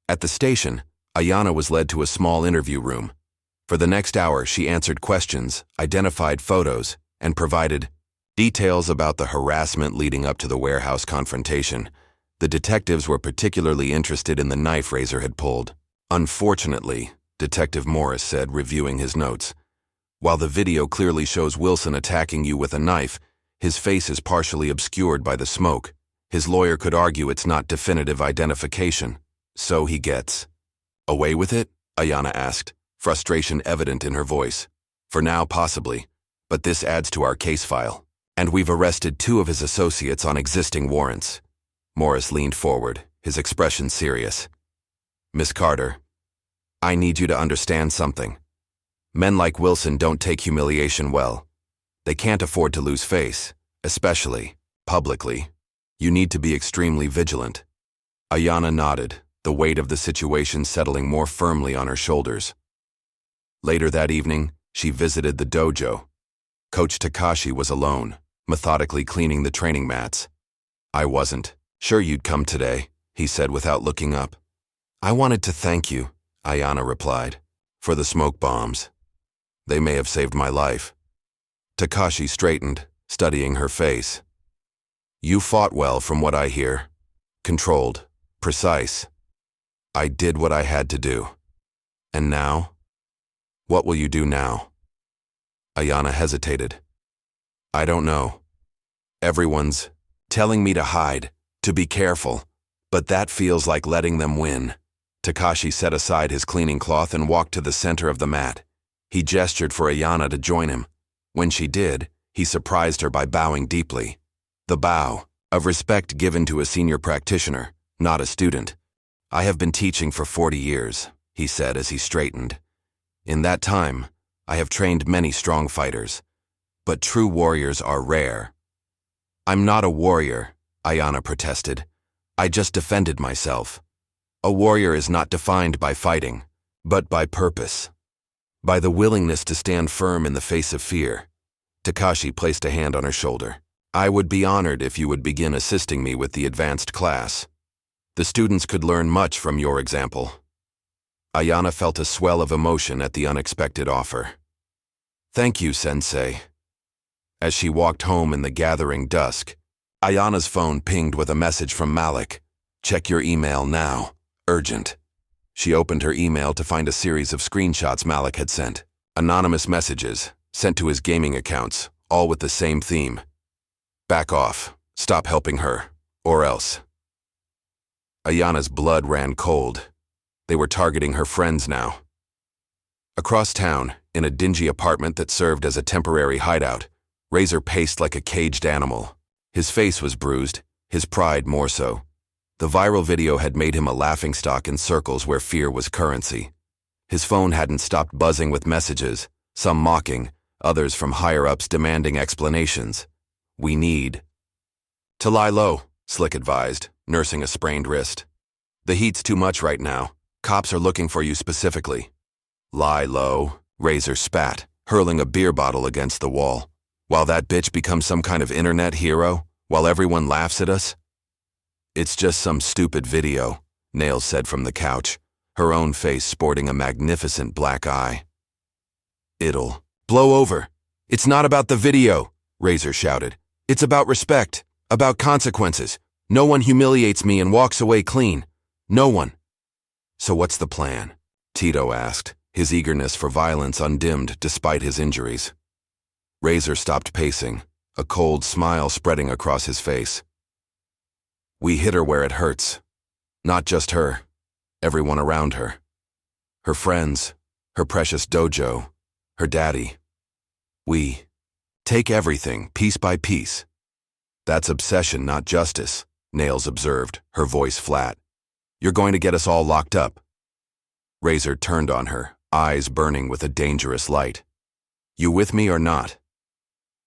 At the station, Ayana was led to a small interview room. For the next hour, she answered questions, identified photos, and provided details about the harassment leading up to the warehouse confrontation. The detectives were particularly interested in the knife Razor had pulled. Unfortunately, Detective Morris said, reviewing his notes, while the video clearly shows Wilson attacking you with a knife, his face is partially obscured by the smoke. His lawyer could argue it's not definitive identification. So he gets away with it? Ayana asked, frustration evident in her voice. For now, possibly, but this adds to our case file. And we've arrested 2 of his associates on existing warrants. Morris leaned forward, his expression serious. Miss Carter, I need you to understand something. Men like Wilson don't take humiliation well. They can't afford to lose face, especially publicly. You need to be extremely vigilant. Ayana nodded, the weight of the situation settling more firmly on her shoulders. Later that evening, she visited the dojo. Coach Takashi was alone, methodically cleaning the training mats. I wasn't sure you'd come today, he said without looking up. I wanted to thank you, Ayana replied, for the smoke bombs. They may have saved my life. Takashi straightened, studying her face. You fought well from what I hear. Controlled, precise. I did what I had to do. And now? What will you do now? Ayana hesitated. I don't know. Everyone's telling me to hide, to be careful, but that feels like letting them win. Takashi set aside his cleaning cloth and walked to the center of the mat. He gestured for Ayana to join him. When she did, he surprised her by bowing deeply. The bow, of respect given to a senior practitioner, not a student. I have been teaching for 40 years, he said as he straightened. In that time, I have trained many strong fighters, but true warriors are rare. I'm not a warrior, Ayana protested. I just defended myself. A warrior is not defined by fighting, but by purpose. By the willingness to stand firm in the face of fear. Takashi placed a hand on her shoulder. I would be honored if you would begin assisting me with the advanced class. The students could learn much from your example. Ayana felt a swell of emotion at the unexpected offer. Thank you, Sensei. As she walked home in the gathering dusk, Ayana's phone pinged with a message from Malik. Check your email now. Urgent. She opened her email to find a series of screenshots Malik had sent. Anonymous messages, sent to his gaming accounts, all with the same theme. Back off. Stop helping her. Or else. Ayana's blood ran cold. They were targeting her friends now. Across town, in a dingy apartment that served as a temporary hideout, Razor paced like a caged animal. His face was bruised, his pride more so. The viral video had made him a laughingstock in circles where fear was currency. His phone hadn't stopped buzzing with messages, some mocking, others from higher-ups demanding explanations. We need to lie low, Slick advised, nursing a sprained wrist. The heat's too much right now. Cops are looking for you specifically. Lie low, Razor spat, hurling a beer bottle against the wall. While that bitch becomes some kind of internet hero, while everyone laughs at us? It's just some stupid video, Nails said from the couch, her own face sporting a magnificent black eye. It'll blow over. It's not about the video, Razor shouted. It's about respect, about consequences. No one humiliates me and walks away clean. No one. So what's the plan? Tito asked, his eagerness for violence undimmed despite his injuries. Razor stopped pacing, a cold smile spreading across his face. We hit her where it hurts. Not just her, everyone around her. Her friends, her precious dojo, her daddy. We take everything, piece by piece. That's obsession, not justice, Nails observed, her voice flat. You're going to get us all locked up. Razor turned on her, eyes burning with a dangerous light. You with me or not?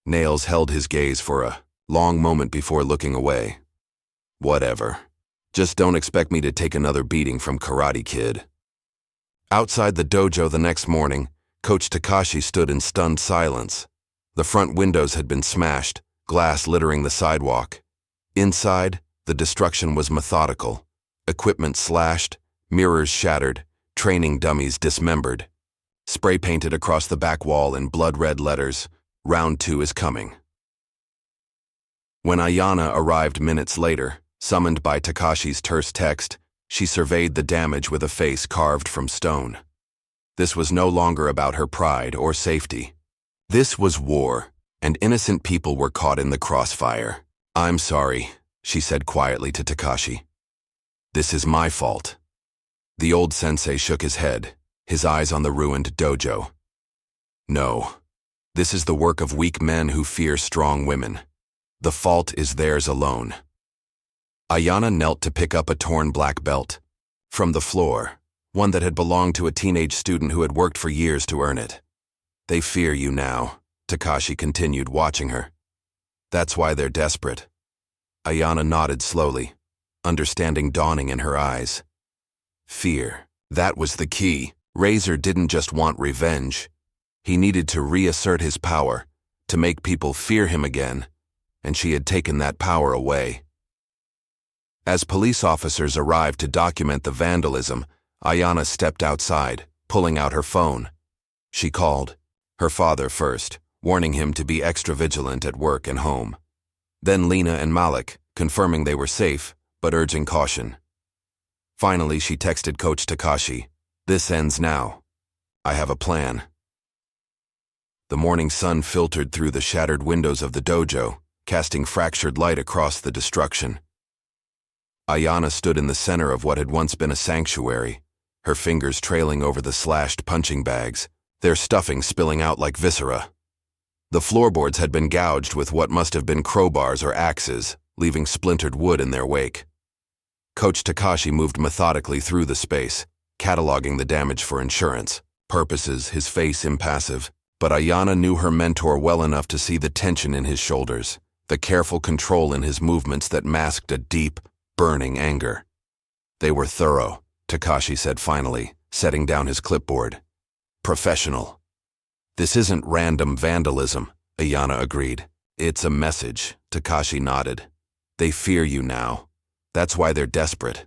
Nails held his gaze for a long moment before looking away. Whatever. Just don't expect me to take another beating from Karate Kid. Outside the dojo the next morning, Coach Takashi stood in stunned silence. The front windows had been smashed, glass littering the sidewalk. Inside, the destruction was methodical. Equipment slashed, mirrors shattered, training dummies dismembered. Spray painted across the back wall in blood-red letters, Round 2 is coming. When Ayana arrived minutes later, summoned by Takashi's terse text, she surveyed the damage with a face carved from stone. This was no longer about her pride or safety. This was war, and innocent people were caught in the crossfire. I'm sorry, she said quietly to Takashi. This is my fault. The old sensei shook his head, his eyes on the ruined dojo. No, this is the work of weak men who fear strong women. The fault is theirs alone. Ayana knelt to pick up a torn black belt. From the floor, one that had belonged to a teenage student who had worked for years to earn it. They fear you now, Takashi continued, watching her. That's why they're desperate. Ayana nodded slowly, understanding dawning in her eyes. Fear, that was the key. Razor didn't just want revenge. He needed to reassert his power, to make people fear him again, and she had taken that power away. As police officers arrived to document the vandalism, Ayana stepped outside, pulling out her phone. She called, her father first, warning him to be extra vigilant at work and home. Then Lena and Malik, confirming they were safe, but urging caution. Finally, she texted Coach Takashi, "This ends now. I have a plan." The morning sun filtered through the shattered windows of the dojo, casting fractured light across the destruction. Ayana stood in the center of what had once been a sanctuary, her fingers trailing over the slashed punching bags, their stuffing spilling out like viscera. The floorboards had been gouged with what must have been crowbars or axes, leaving splintered wood in their wake. Coach Takashi moved methodically through the space, cataloging the damage for insurance purposes, his face impassive. But Ayana knew her mentor well enough to see the tension in his shoulders, the careful control in his movements that masked a deep, burning anger. They were thorough, Takashi said finally, setting down his clipboard. Professional. This isn't random vandalism, Ayana agreed. It's a message, Takashi nodded. They fear you now. That's why they're desperate.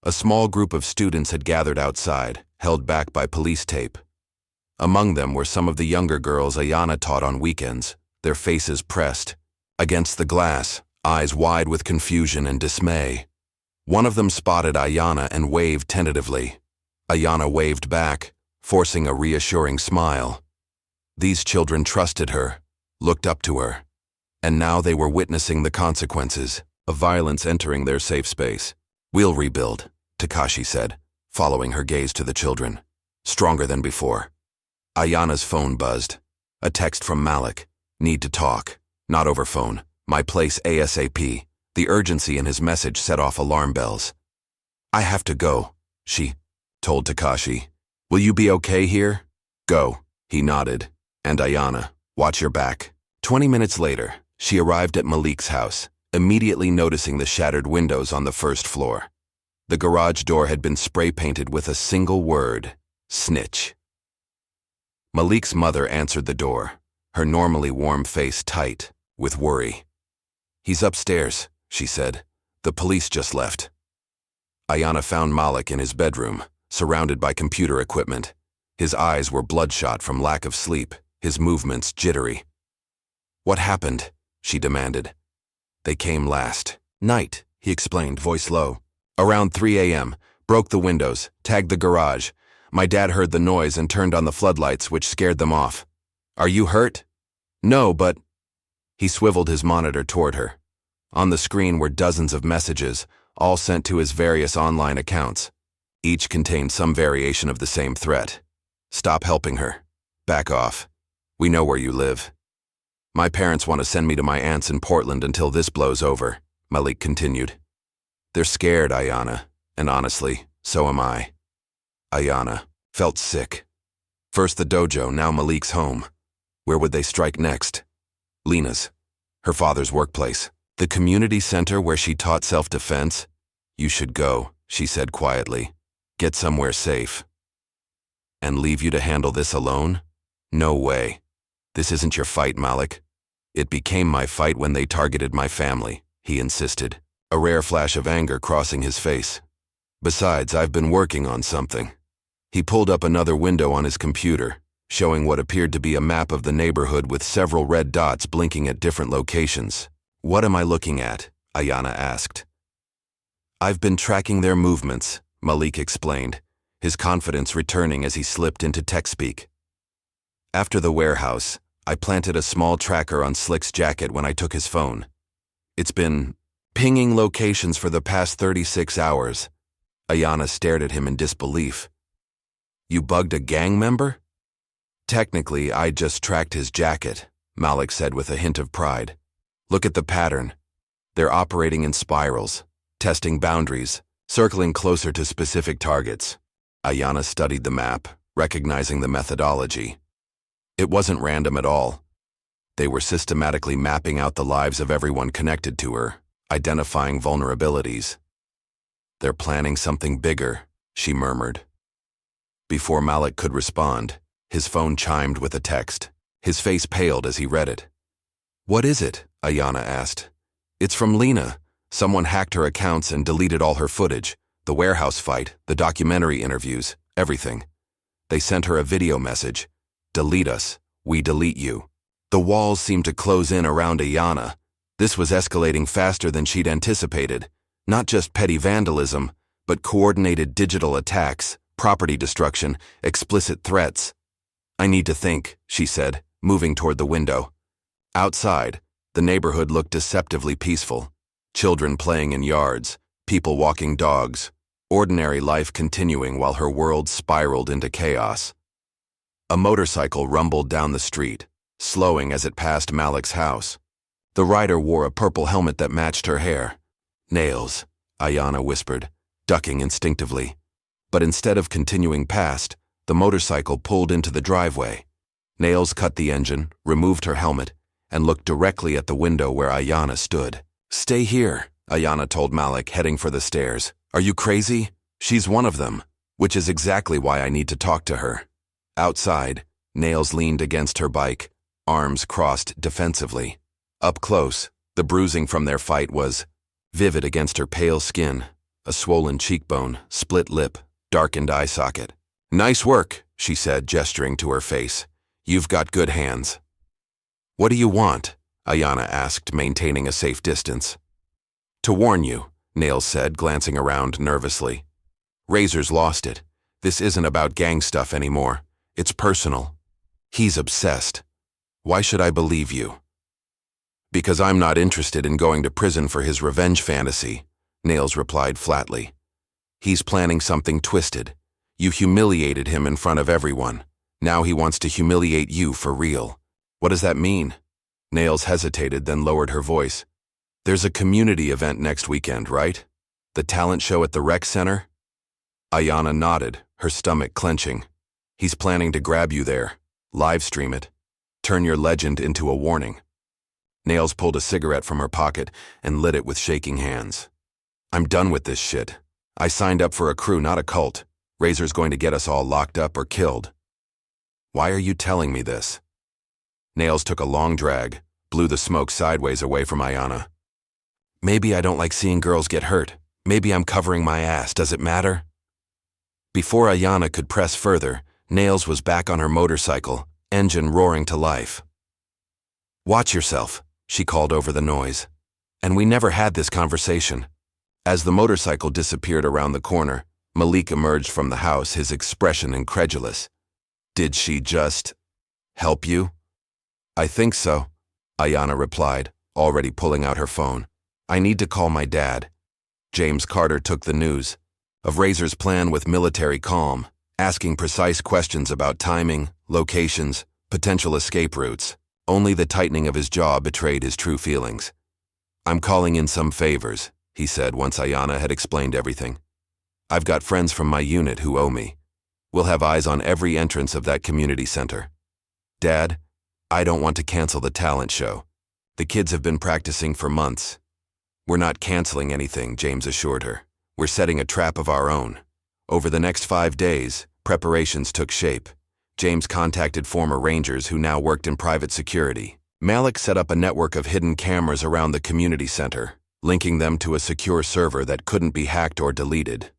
A small group of students had gathered outside, held back by police tape. Among them were some of the younger girls Ayana taught on weekends, their faces pressed against the glass, eyes wide with confusion and dismay. One of them spotted Ayana and waved tentatively. Ayana waved back, forcing a reassuring smile. These children trusted her, looked up to her, and now they were witnessing the consequences of violence entering their safe space. "We'll rebuild," Takashi said, following her gaze to the children. "Stronger than before." Ayana's phone buzzed. A text from Malik. "Need to talk. Not over phone. My place ASAP." The urgency in his message set off alarm bells. "I have to go," she told Takashi. "Will you be okay here?" "Go," he nodded. "And Ayana, watch your back." 20 minutes later, she arrived at Malik's house, immediately noticing the shattered windows on the first floor. The garage door had been spray-painted with a single word: snitch. Malik's mother answered the door, her normally warm face tight with worry. "He's upstairs," she said. "The police just left." Ayana found Malik in his bedroom, surrounded by computer equipment. His eyes were bloodshot from lack of sleep, his movements jittery. "What happened?" she demanded. "They came last night," he explained, voice low. "Around 3 a.m., broke the windows, tagged the garage. My dad heard the noise and turned on the floodlights, which scared them off." "Are you hurt?" "No, but—" He swiveled his monitor toward her. On the screen were dozens of messages, all sent to his various online accounts. Each contained some variation of the same threat. "Stop helping her. Back off. We know where you live." "My parents want to send me to my aunt's in Portland until this blows over," Malik continued. "They're scared, Ayana, and honestly, so am I." Ayana felt sick. First the dojo, now Malik's home. Where would they strike next? Lena's, her father's workplace. The community center where she taught self-defense? "You should go," she said quietly. "Get somewhere safe." "And leave you to handle this alone? No way. This isn't your fight, Malik." "It became my fight when they targeted my family," he insisted, a rare flash of anger crossing his face. "Besides, I've been working on something." He pulled up another window on his computer, showing what appeared to be a map of the neighborhood with several red dots blinking at different locations. "What am I looking at?" Ayana asked. "I've been tracking their movements," Malik explained, his confidence returning as he slipped into tech speak. "After the warehouse, I planted a small tracker on Slick's jacket when I took his phone. It's been pinging locations for the past 36 hours. Ayana stared at him in disbelief. "You bugged a gang member?" "Technically, I just tracked his jacket," Malik said with a hint of pride. "Look at the pattern. They're operating in spirals, testing boundaries, circling closer to specific targets." Ayana studied the map, recognizing the methodology. It wasn't random at all. They were systematically mapping out the lives of everyone connected to her, identifying vulnerabilities. "They're planning something bigger," she murmured. Before Malik could respond, his phone chimed with a text. His face paled as he read it. "What is it?" Ayana asked. "It's from Lena. Someone hacked her accounts and deleted all her footage. The warehouse fight, the documentary interviews, everything. They sent her a video message. 'Delete us. We delete you.'" The walls seemed to close in around Ayana. This was escalating faster than she'd anticipated. Not just petty vandalism, but coordinated digital attacks, property destruction, explicit threats. "I need to think," she said, moving toward the window. Outside, the neighborhood looked deceptively peaceful. Children playing in yards, people walking dogs, ordinary life continuing while her world spiraled into chaos. A motorcycle rumbled down the street, slowing as it passed Malik's house. The rider wore a purple helmet that matched her hair. "Nails," Ayana whispered, ducking instinctively. But instead of continuing past, the motorcycle pulled into the driveway. Nails cut the engine, removed her helmet, and looked directly at the window where Ayana stood. "Stay here," Ayana told Malik, heading for the stairs. "Are you crazy? She's one of them, which is exactly why I need to talk to her." Outside, Nails leaned against her bike, arms crossed defensively. Up close, the bruising from their fight was vivid against her pale skin, a swollen cheekbone, split lip, darkened eye socket. "Nice work," she said, gesturing to her face. "You've got good hands." "What do you want?" Ayana asked, maintaining a safe distance. "To warn you," Nails said, glancing around nervously. "Razor's lost it. This isn't about gang stuff anymore. It's personal. He's obsessed. Why should I believe you?" "Because I'm not interested in going to prison for his revenge fantasy," Nails replied flatly. "He's planning something twisted. You humiliated him in front of everyone. Now he wants to humiliate you for real." "What does that mean?" Nails hesitated, then lowered her voice. "There's a community event next weekend, right? The talent show at the rec center?" Ayana nodded, her stomach clenching. "He's planning to grab you there, live stream it, turn your legend into a warning." Nails pulled a cigarette from her pocket and lit it with shaking hands. "I'm done with this shit. I signed up for a crew, not a cult. Razor's going to get us all locked up or killed." "Why are you telling me this?" Nails took a long drag, blew the smoke sideways away from Ayana. "Maybe I don't like seeing girls get hurt. Maybe I'm covering my ass. Does it matter?" Before Ayana could press further, Nails was back on her motorcycle, engine roaring to life. "Watch yourself," she called over the noise. "And we never had this conversation." As the motorcycle disappeared around the corner, Malik emerged from the house, his expression incredulous. "Did she just help you?" "I think so," Ayana replied, already pulling out her phone. "I need to call my dad." James Carter took the news of Razor's plan with military calm, asking precise questions about timing, locations, potential escape routes. Only the tightening of his jaw betrayed his true feelings. "I'm calling in some favors," he said once Ayana had explained everything. "I've got friends from my unit who owe me. We'll have eyes on every entrance of that community center. Dad, I don't want to cancel the talent show. The kids have been practicing for months." "We're not canceling anything," James assured her. "We're setting a trap of our own." Over the next 5 days, preparations took shape. James contacted former Rangers who now worked in private security. Malik set up a network of hidden cameras around the community center, linking them to a secure server that couldn't be hacked or deleted.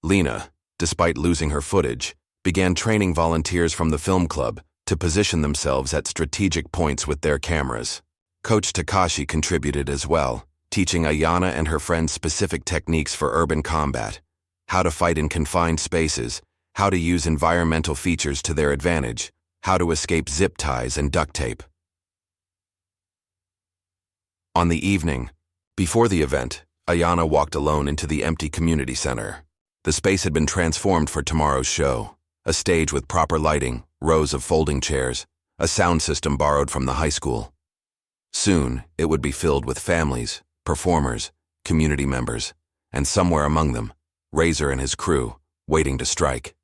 Lena, despite losing her footage, began training volunteers from the film club to position themselves at strategic points with their cameras. Coach Takashi contributed as well, teaching Ayana and her friends specific techniques for urban combat, how to fight in confined spaces, how to use environmental features to their advantage, how to escape zip ties and duct tape. On the evening, before the event, Ayana walked alone into the empty community center. The space had been transformed for tomorrow's show, a stage with proper lighting, rows of folding chairs, a sound system borrowed from the high school. Soon, it would be filled with families, performers, community members, and somewhere among them, Razor and his crew, waiting to strike.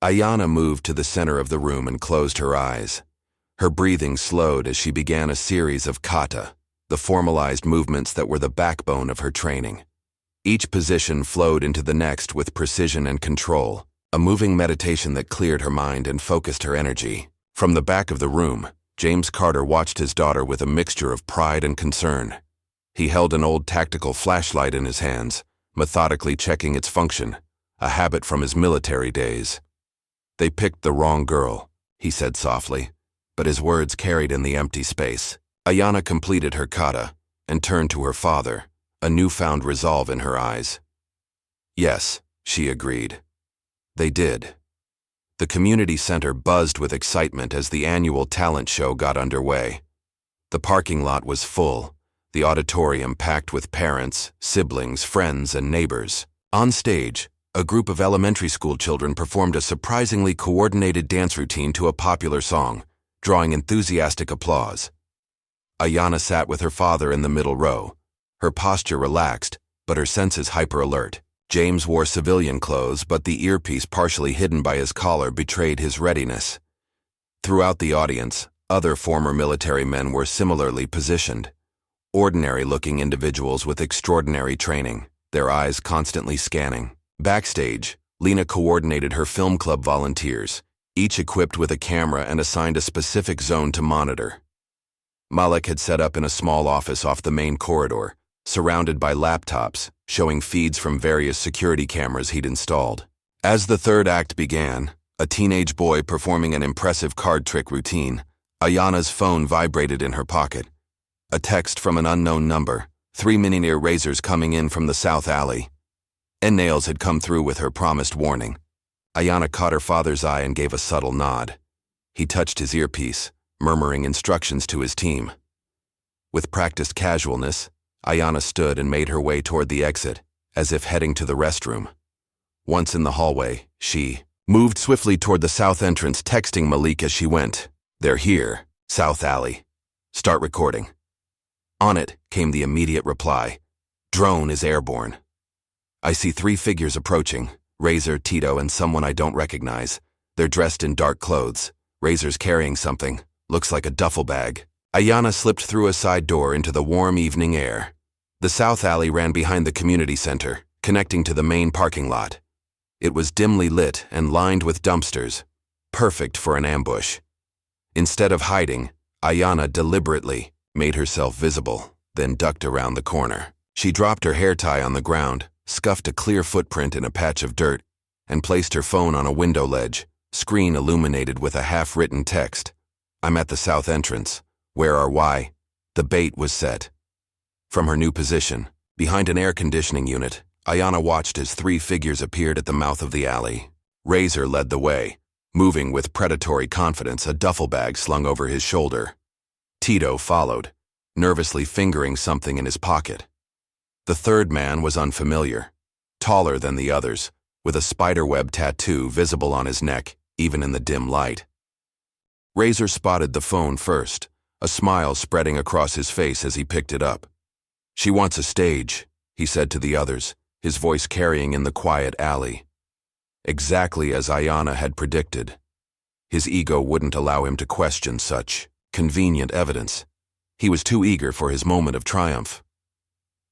Ayana moved to the center of the room and closed her eyes. Her breathing slowed as she began a series of kata, the formalized movements that were the backbone of her training. Each position flowed into the next with precision and control, a moving meditation that cleared her mind and focused her energy. From the back of the room, James Carter watched his daughter with a mixture of pride and concern. He held an old tactical flashlight in his hands, methodically checking its function, a habit from his military days. "They picked the wrong girl," he said softly, but his words carried in the empty space. Ayana completed her kata and turned to her father, a newfound resolve in her eyes. "Yes," she agreed. They did. The community center buzzed with excitement as the annual talent show got underway. The parking lot was full, the auditorium packed with parents, siblings, friends, and neighbors. On stage, a group of elementary school children performed a surprisingly coordinated dance routine to a popular song, drawing enthusiastic applause. Ayana sat with her father in the middle row, her posture relaxed, but her senses hyper-alert. James wore civilian clothes, but the earpiece partially hidden by his collar betrayed his readiness. Throughout the audience, other former military men were similarly positioned. Ordinary-looking individuals with extraordinary training, their eyes constantly scanning. Backstage, Lena coordinated her film club volunteers, each equipped with a camera and assigned a specific zone to monitor. Malik had set up in a small office off the main corridor, surrounded by laptops, showing feeds from various security cameras he'd installed. As the third act began, A teenage boy performing an impressive card trick routine. Ayana's phone vibrated in her pocket. A text from an unknown number. 3 mini-near razors coming in from the south alley. Nails had come through with her promised warning. Ayana caught her father's eye and gave a subtle nod. He touched his earpiece, murmuring instructions to his team. With practiced casualness, Ayana stood and made her way toward the exit, as if heading to the restroom. Once in the hallway, she moved swiftly toward the south entrance, texting Malik as she went. "They're here, South Alley. Start recording." On it came the immediate reply. "Drone is airborne. I see 3 figures approaching, Razor, Tito, and someone I don't recognize. They're dressed in dark clothes. Razor's carrying something, looks like a duffel bag." Ayana slipped through a side door into the warm evening air. The South Alley ran behind the community center, connecting to the main parking lot. It was dimly lit and lined with dumpsters, perfect for an ambush. Instead of hiding, Ayana deliberately made herself visible, then ducked around the corner. She dropped her hair tie on the ground, scuffed a clear footprint in a patch of dirt, and placed her phone on a window ledge, screen illuminated with a half-written text. "I'm at the south entrance. Where are why?" The bait was set. From her new position, behind an air conditioning unit, Ayana watched as 3 figures appeared at the mouth of the alley. Razor led the way, moving with predatory confidence, a duffel bag slung over his shoulder. Tito followed, nervously fingering something in his pocket. The third man was unfamiliar, taller than the others, with a spiderweb tattoo visible on his neck, even in the dim light. Razor spotted the phone first, a smile spreading across his face as he picked it up. "She wants a stage," he said to the others, his voice carrying in the quiet alley. Exactly as Ayana had predicted. His ego wouldn't allow him to question such convenient evidence. He was too eager for his moment of triumph.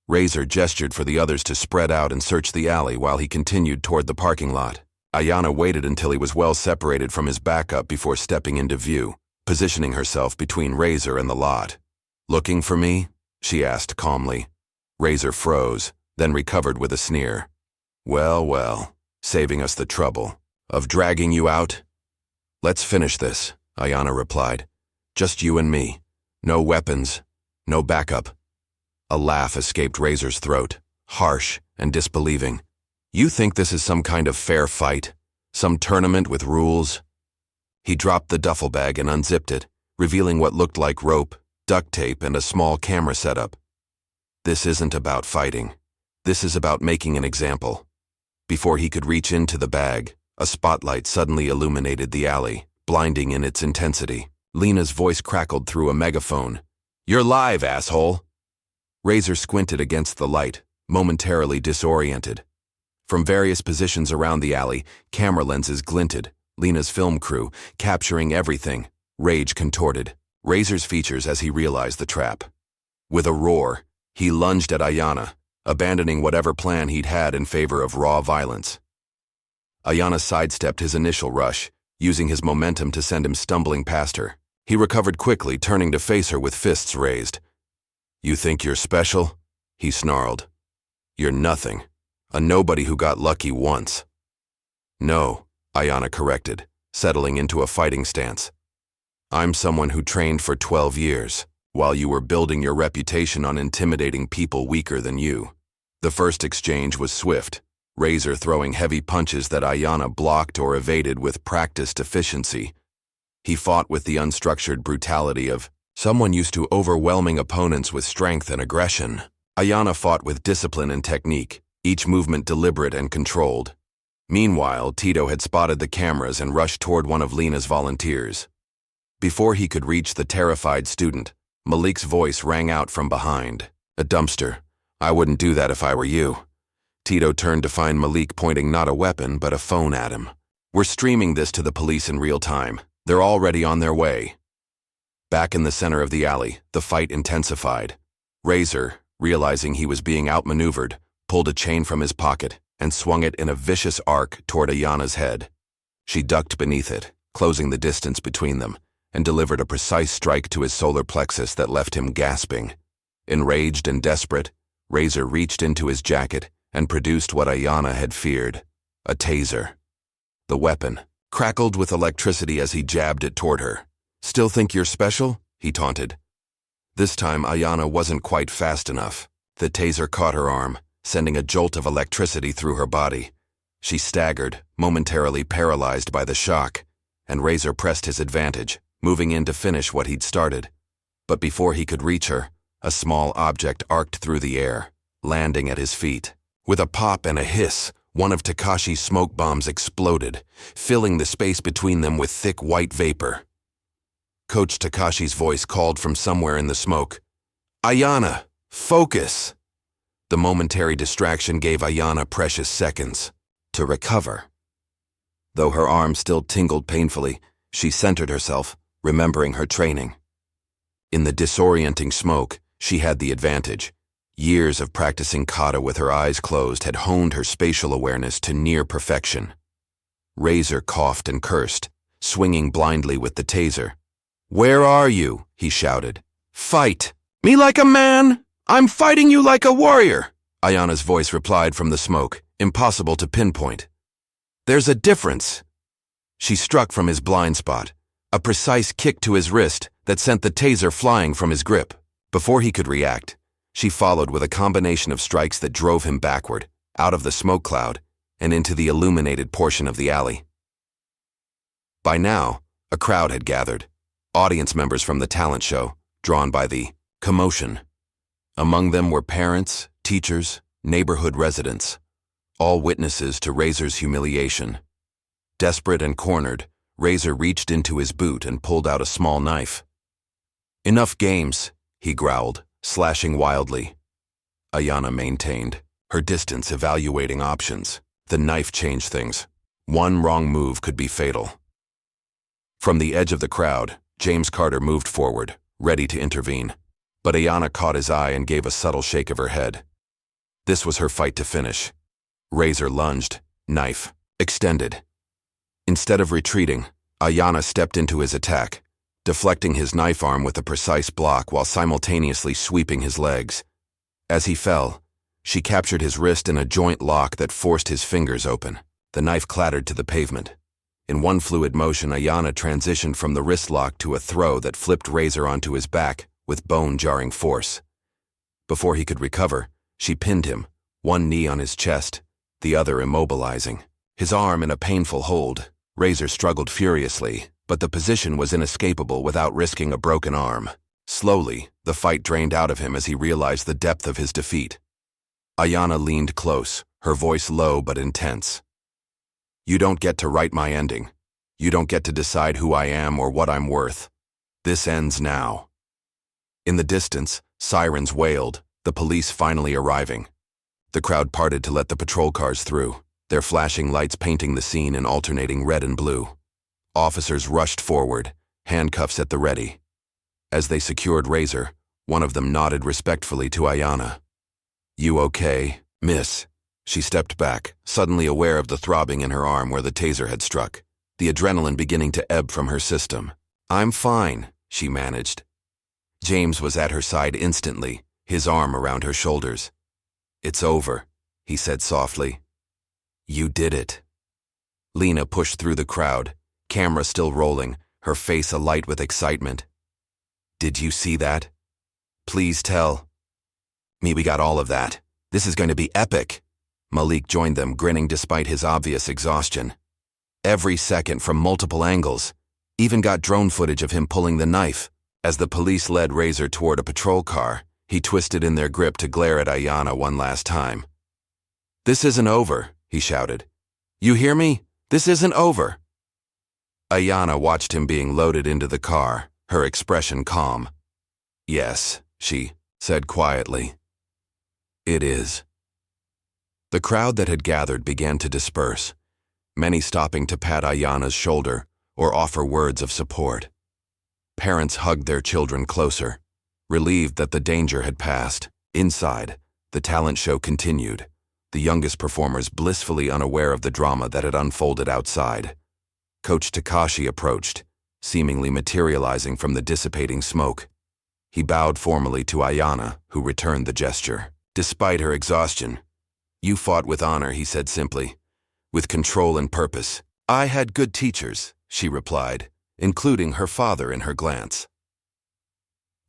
Razor gestured for the others to spread out and search the alley while he continued toward the parking lot. Ayana waited until he was well separated from his backup before stepping into view, positioning herself between Razor and the lot. "Looking for me?" she asked calmly. Razor froze, then recovered with a sneer. Well, well, saving us the trouble of dragging you out?" "Let's finish this," Ayana replied. "Just you and me. No weapons, no backup." A laugh escaped Razor's throat, harsh and disbelieving. "You think this is some kind of fair fight? Some tournament with rules?" He dropped the duffel bag and unzipped it, revealing what looked like rope, duct tape, and a small camera setup. "This isn't about fighting. This is about making an example." Before he could reach into the bag, a spotlight suddenly illuminated the alley, blinding in its intensity. Lena's voice crackled through a megaphone. "You're live, asshole!" Razor squinted against the light, momentarily disoriented. From various positions around the alley, camera lenses glinted, Lena's film crew, capturing everything, rage contorted. Razor's features as he realized the trap. With a roar, he lunged at Ayana, abandoning whatever plan he'd had in favor of raw violence. Ayana sidestepped his initial rush, using his momentum to send him stumbling past her. He recovered quickly, turning to face her with fists raised. "You think you're special?" he snarled. "You're nothing. A nobody who got lucky once." "No," Ayana corrected, settling into a fighting stance. "I'm someone who trained for 12 years, while you were building your reputation on intimidating people weaker than you." The first exchange was swift, Razor throwing heavy punches that Ayana blocked or evaded with practiced efficiency. He fought with the unstructured brutality of someone used to overwhelming opponents with strength and aggression. Ayana fought with discipline and technique, each movement deliberate and controlled. Meanwhile, Tito had spotted the cameras and rushed toward one of Lena's volunteers. Before he could reach the terrified student, Malik's voice rang out from behind. "A dumpster. I wouldn't do that if I were you." Tito turned to find Malik pointing not a weapon but a phone at him. "We're streaming this to the police in real time. They're already on their way." Back in the center of the alley, the fight intensified. Razor, realizing he was being outmaneuvered, pulled a chain from his pocket and swung it in a vicious arc toward Ayana's head. She ducked beneath it, closing the distance between them, and delivered a precise strike to his solar plexus that left him gasping. Enraged and desperate, Razor reached into his jacket and produced what Ayana had feared, a taser. The weapon, crackled with electricity as he jabbed it toward her. "Still think you're special?" he taunted. This time, Ayana wasn't quite fast enough. The taser caught her arm, sending a jolt of electricity through her body. She staggered, momentarily paralyzed by the shock, and Razor pressed his advantage, moving in to finish what he'd started. But before he could reach her, a small object arced through the air, landing at his feet. With a pop and a hiss, one of Takashi's smoke bombs exploded, filling the space between them with thick white vapor. Coach Takashi's voice called from somewhere in the smoke. "Ayana, focus!" The momentary distraction gave Ayana precious seconds to recover. Though her arm still tingled painfully, she centered herself, remembering her training. In the disorienting smoke, she had the advantage. Years of practicing kata with her eyes closed had honed her spatial awareness to near perfection. Razor coughed and cursed, swinging blindly with the taser. "Where are you?" he shouted. "Fight! Me like a man! I'm fighting you like a warrior!" Ayana's voice replied from the smoke, impossible to pinpoint. "There's a difference." She struck from his blind spot, a precise kick to his wrist that sent the taser flying from his grip. Before he could react, she followed with a combination of strikes that drove him backward, out of the smoke cloud, and into the illuminated portion of the alley. By now, a crowd had gathered, audience members from the talent show, drawn by the commotion. Among them were parents, teachers, neighborhood residents, all witnesses to Razor's humiliation. Desperate and cornered, Razor reached into his boot and pulled out a small knife. "Enough games," he growled, slashing wildly. Ayana maintained, her distance evaluating options. The knife changed things. One wrong move could be fatal. From the edge of the crowd, James Carter moved forward, ready to intervene. But Ayana caught his eye and gave a subtle shake of her head. This was her fight to finish. Razor lunged, knife extended. Instead of retreating, Ayana stepped into his attack, deflecting his knife arm with a precise block while simultaneously sweeping his legs. As he fell, she captured his wrist in a joint lock that forced his fingers open. The knife clattered to the pavement. In one fluid motion, Ayana transitioned from the wrist lock to a throw that flipped Razor onto his back with bone-jarring force. Before he could recover, she pinned him, one knee on his chest, the other immobilizing. His arm in a painful hold, Razor struggled furiously, but the position was inescapable without risking a broken arm. Slowly, the fight drained out of him as he realized the depth of his defeat. Ayana leaned close, her voice low but intense. "You don't get to write my ending. You don't get to decide who I am or what I'm worth. This ends now." In the distance, sirens wailed, the police finally arriving. The crowd parted to let the patrol cars through, their flashing lights painting the scene in alternating red and blue. Officers rushed forward, handcuffs at the ready. As they secured Razor, one of them nodded respectfully to Ayana. "You okay, miss?" She stepped back, suddenly aware of the throbbing in her arm where the taser had struck, the adrenaline beginning to ebb from her system. "I'm fine," she managed. James was at her side instantly, his arm around her shoulders. "It's over," he said softly. "You did it." Lena pushed through the crowd, camera still rolling, her face alight with excitement. "Did you see that? Please tell me we got all of that. This is going to be epic." Malik joined them, grinning despite his obvious exhaustion. "Every second from multiple angles. Even got drone footage of him pulling the knife." As the police led Razor toward a patrol car, he twisted in their grip to glare at Ayana one last time. "This isn't over," he shouted. "You hear me? This isn't over." Ayana watched him being loaded into the car, her expression calm. "Yes," she said quietly. "It is." The crowd that had gathered began to disperse, many stopping to pat Ayana's shoulder or offer words of support. Parents hugged their children closer, relieved that the danger had passed. Inside, the talent show continued, the youngest performers blissfully unaware of the drama that had unfolded outside. Coach Takashi approached, seemingly materializing from the dissipating smoke. He bowed formally to Ayana, who returned the gesture. Despite her exhaustion, "You fought with honor," he said simply, "with control and purpose. I had good teachers, she replied, including her father in her glance.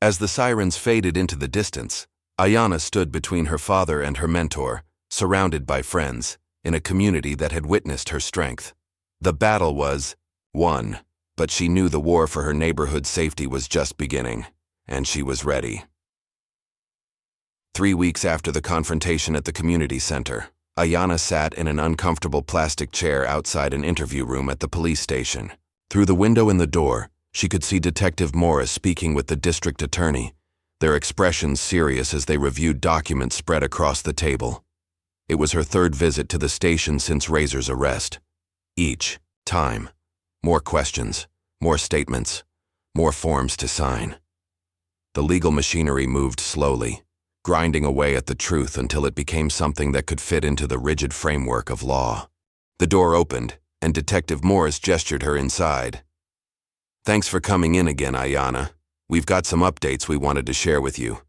As the sirens faded into the distance, Ayana stood between her father and her mentor, surrounded by friends, in a community that had witnessed her strength. The battle was won, but she knew the war for her neighborhood's safety was just beginning, and she was ready. 3 weeks after the confrontation at the community center, Ayana sat in an uncomfortable plastic chair outside an interview room at the police station. Through the window in the door, she could see Detective Morris speaking with the district attorney, their expressions serious as they reviewed documents spread across the table. It was her third visit to the station since Razor's arrest. Each time, more questions, more statements, more forms to sign. The legal machinery moved slowly, grinding away at the truth until it became something that could fit into the rigid framework of law. The door opened, and Detective Morris gestured her inside. "Thanks for coming in again, Ayana. We've got some updates we wanted to share with you."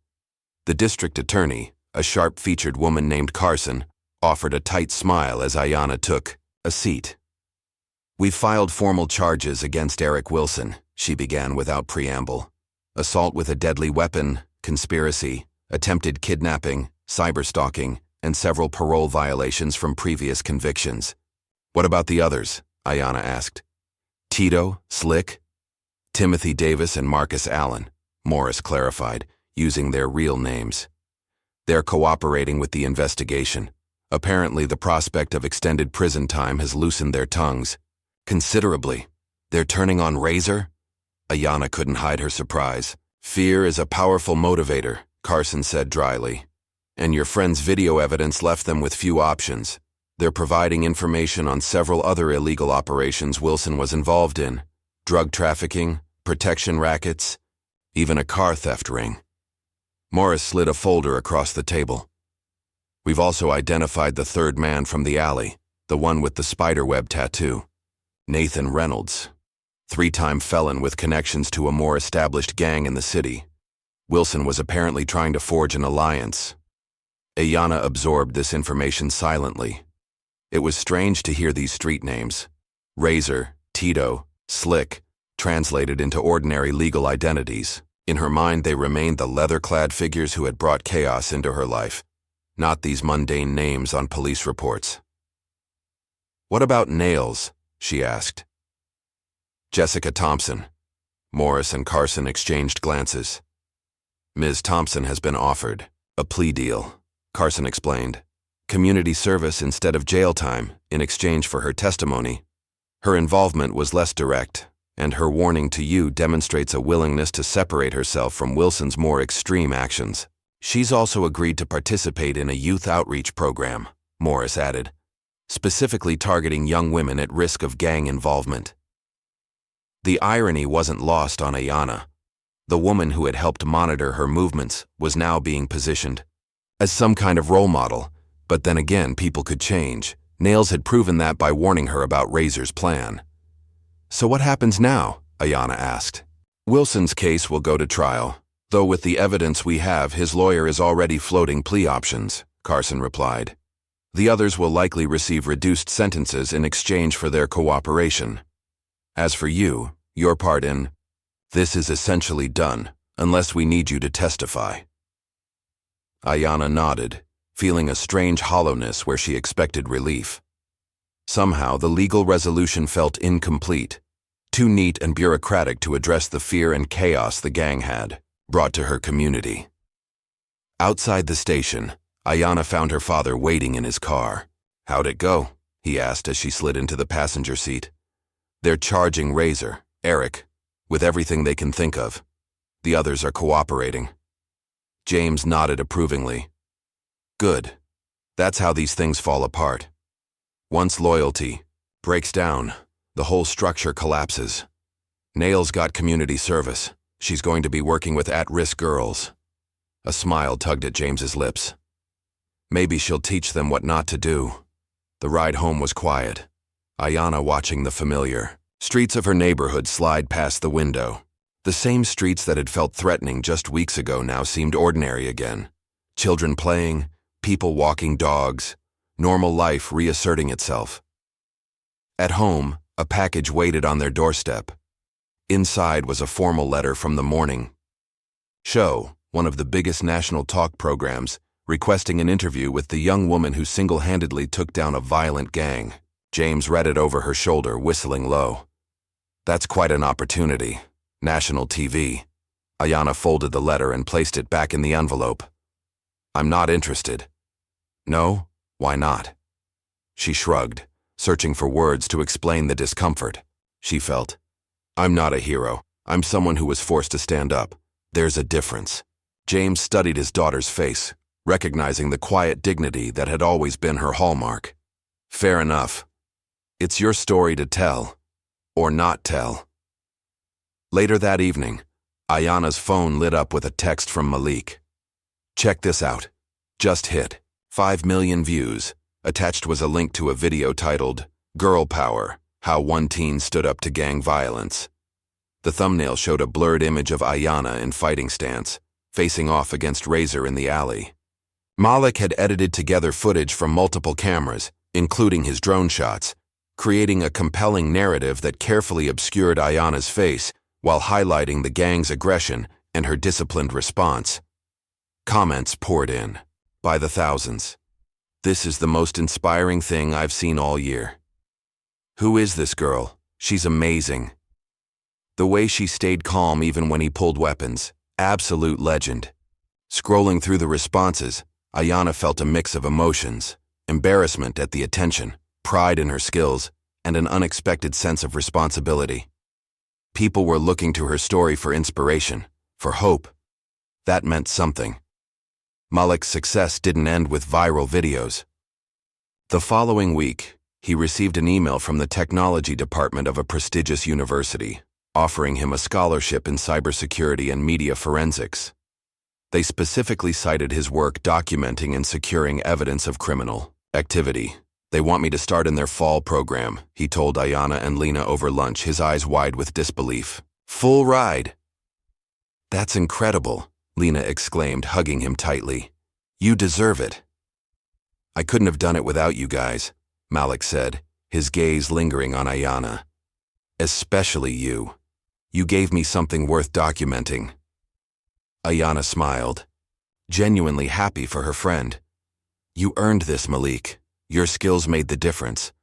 The district attorney, a sharp-featured woman named Carson, offered a tight smile as Ayana took a seat. "We've filed formal charges against Eric Wilson," she began without preamble. "Assault with a deadly weapon, conspiracy, attempted kidnapping, cyberstalking, and several parole violations from previous convictions." "What about the others?" Ayana asked. "Tito, Slick, Timothy Davis, and Marcus Allen," Morris clarified, using their real names. "They're cooperating with the investigation. Apparently, the prospect of extended prison time has loosened their tongues. Considerably. They're turning on Razor?" Ayana couldn't hide her surprise. "Fear is a powerful motivator," Carson said dryly. "And your friend's video evidence left them with few options. They're providing information on several other illegal operations Wilson was involved in: drug trafficking, protection rackets, even a car theft ring." Morris slid a folder across the table. "We've also identified the third man from the alley, the one with the spiderweb tattoo. Nathan Reynolds, 3-time felon with connections to a more established gang in the city. Wilson was apparently trying to forge an alliance." Ayana absorbed this information silently. It was strange to hear these street names: Razor, Tito, Slick, translated into ordinary legal identities. In her mind, they remained the leather-clad figures who had brought chaos into her life, not these mundane names on police reports. "What about Nails?" she asked. "Jessica Thompson." Morris and Carson exchanged glances. "Ms. Thompson has been offered a plea deal," Carson explained. "Community service instead of jail time in exchange for her testimony. Her involvement was less direct, and her warning to you demonstrates a willingness to separate herself from Wilson's more extreme actions. She's also agreed to participate in a youth outreach program," Morris added, "specifically targeting young women at risk of gang involvement." The irony wasn't lost on Ayana. The woman who had helped monitor her movements was now being positioned as some kind of role model, but then again, people could change. Nails had proven that by warning her about Razor's plan. "So what happens now?" Ayana asked. "Wilson's case will go to trial, though with the evidence we have, his lawyer is already floating plea options," Carson replied. "The others will likely receive reduced sentences in exchange for their cooperation. As for you, your part in this is essentially done, unless we need you to testify." Ayana nodded, feeling a strange hollowness where she expected relief. Somehow, the legal resolution felt incomplete, too neat and bureaucratic to address the fear and chaos the gang had brought to her community. Outside the station, Ayana found her father waiting in his car. "How'd it go?" he asked as she slid into the passenger seat. "They're charging Razor, Eric, with everything they can think of. The others are cooperating." James nodded approvingly. "Good. That's how these things fall apart. Once loyalty breaks down, the whole structure collapses. Nails got community service. She's going to be working with at-risk girls." A smile tugged at James's lips. "Maybe she'll teach them what not to do." The ride home was quiet, Ayana watching the familiar streets of her neighborhood slide past the window. The same streets that had felt threatening just weeks ago now seemed ordinary again. Children playing, people walking dogs, normal life reasserting itself. At home, a package waited on their doorstep. Inside was a formal letter from the morning show, one of the biggest national talk programs, requesting an interview with the young woman who single-handedly took down a violent gang. James read it over her shoulder, whistling low. That's quite an opportunity. National TV. Ayana folded the letter and placed it back in the envelope. I'm not interested. No? Why not? She shrugged, searching for words to explain the discomfort she felt. I'm not a hero. I'm someone who was forced to stand up. There's a difference. James studied his daughter's face, recognizing the quiet dignity that had always been her hallmark. Fair enough. It's your story to tell, or not tell. Later that evening, Ayana's phone lit up with a text from Malik. Check this out. Just hit 5 million views. Attached was a link to a video titled, Girl Power, How One Teen Stood Up to Gang Violence. The thumbnail showed a blurred image of Ayana in fighting stance, facing off against Razor in the alley. Malik had edited together footage from multiple cameras, including his drone shots, creating a compelling narrative that carefully obscured Ayana's face while highlighting the gang's aggression and her disciplined response. Comments poured in, by the thousands. This is the most inspiring thing I've seen all year. Who is this girl? She's amazing. The way she stayed calm even when he pulled weapons, absolute legend. Scrolling through the responses, Ayana felt a mix of emotions, embarrassment at the attention, pride in her skills, and an unexpected sense of responsibility. People were looking to her story for inspiration, for hope. That meant something. Malik's success didn't end with viral videos. The following week, he received an email from the technology department of a prestigious university, offering him a scholarship in cybersecurity and media forensics. They specifically cited his work documenting and securing evidence of criminal activity. They want me to start in their fall program, he told Ayana and Lena over lunch, his eyes wide with disbelief. Full ride. That's incredible, Lena exclaimed, hugging him tightly. You deserve it. I couldn't have done it without you guys, Malik said, his gaze lingering on Ayana. Especially you. You gave me something worth documenting. Ayana smiled, genuinely happy for her friend. You earned this, Malik. Your skills made the difference.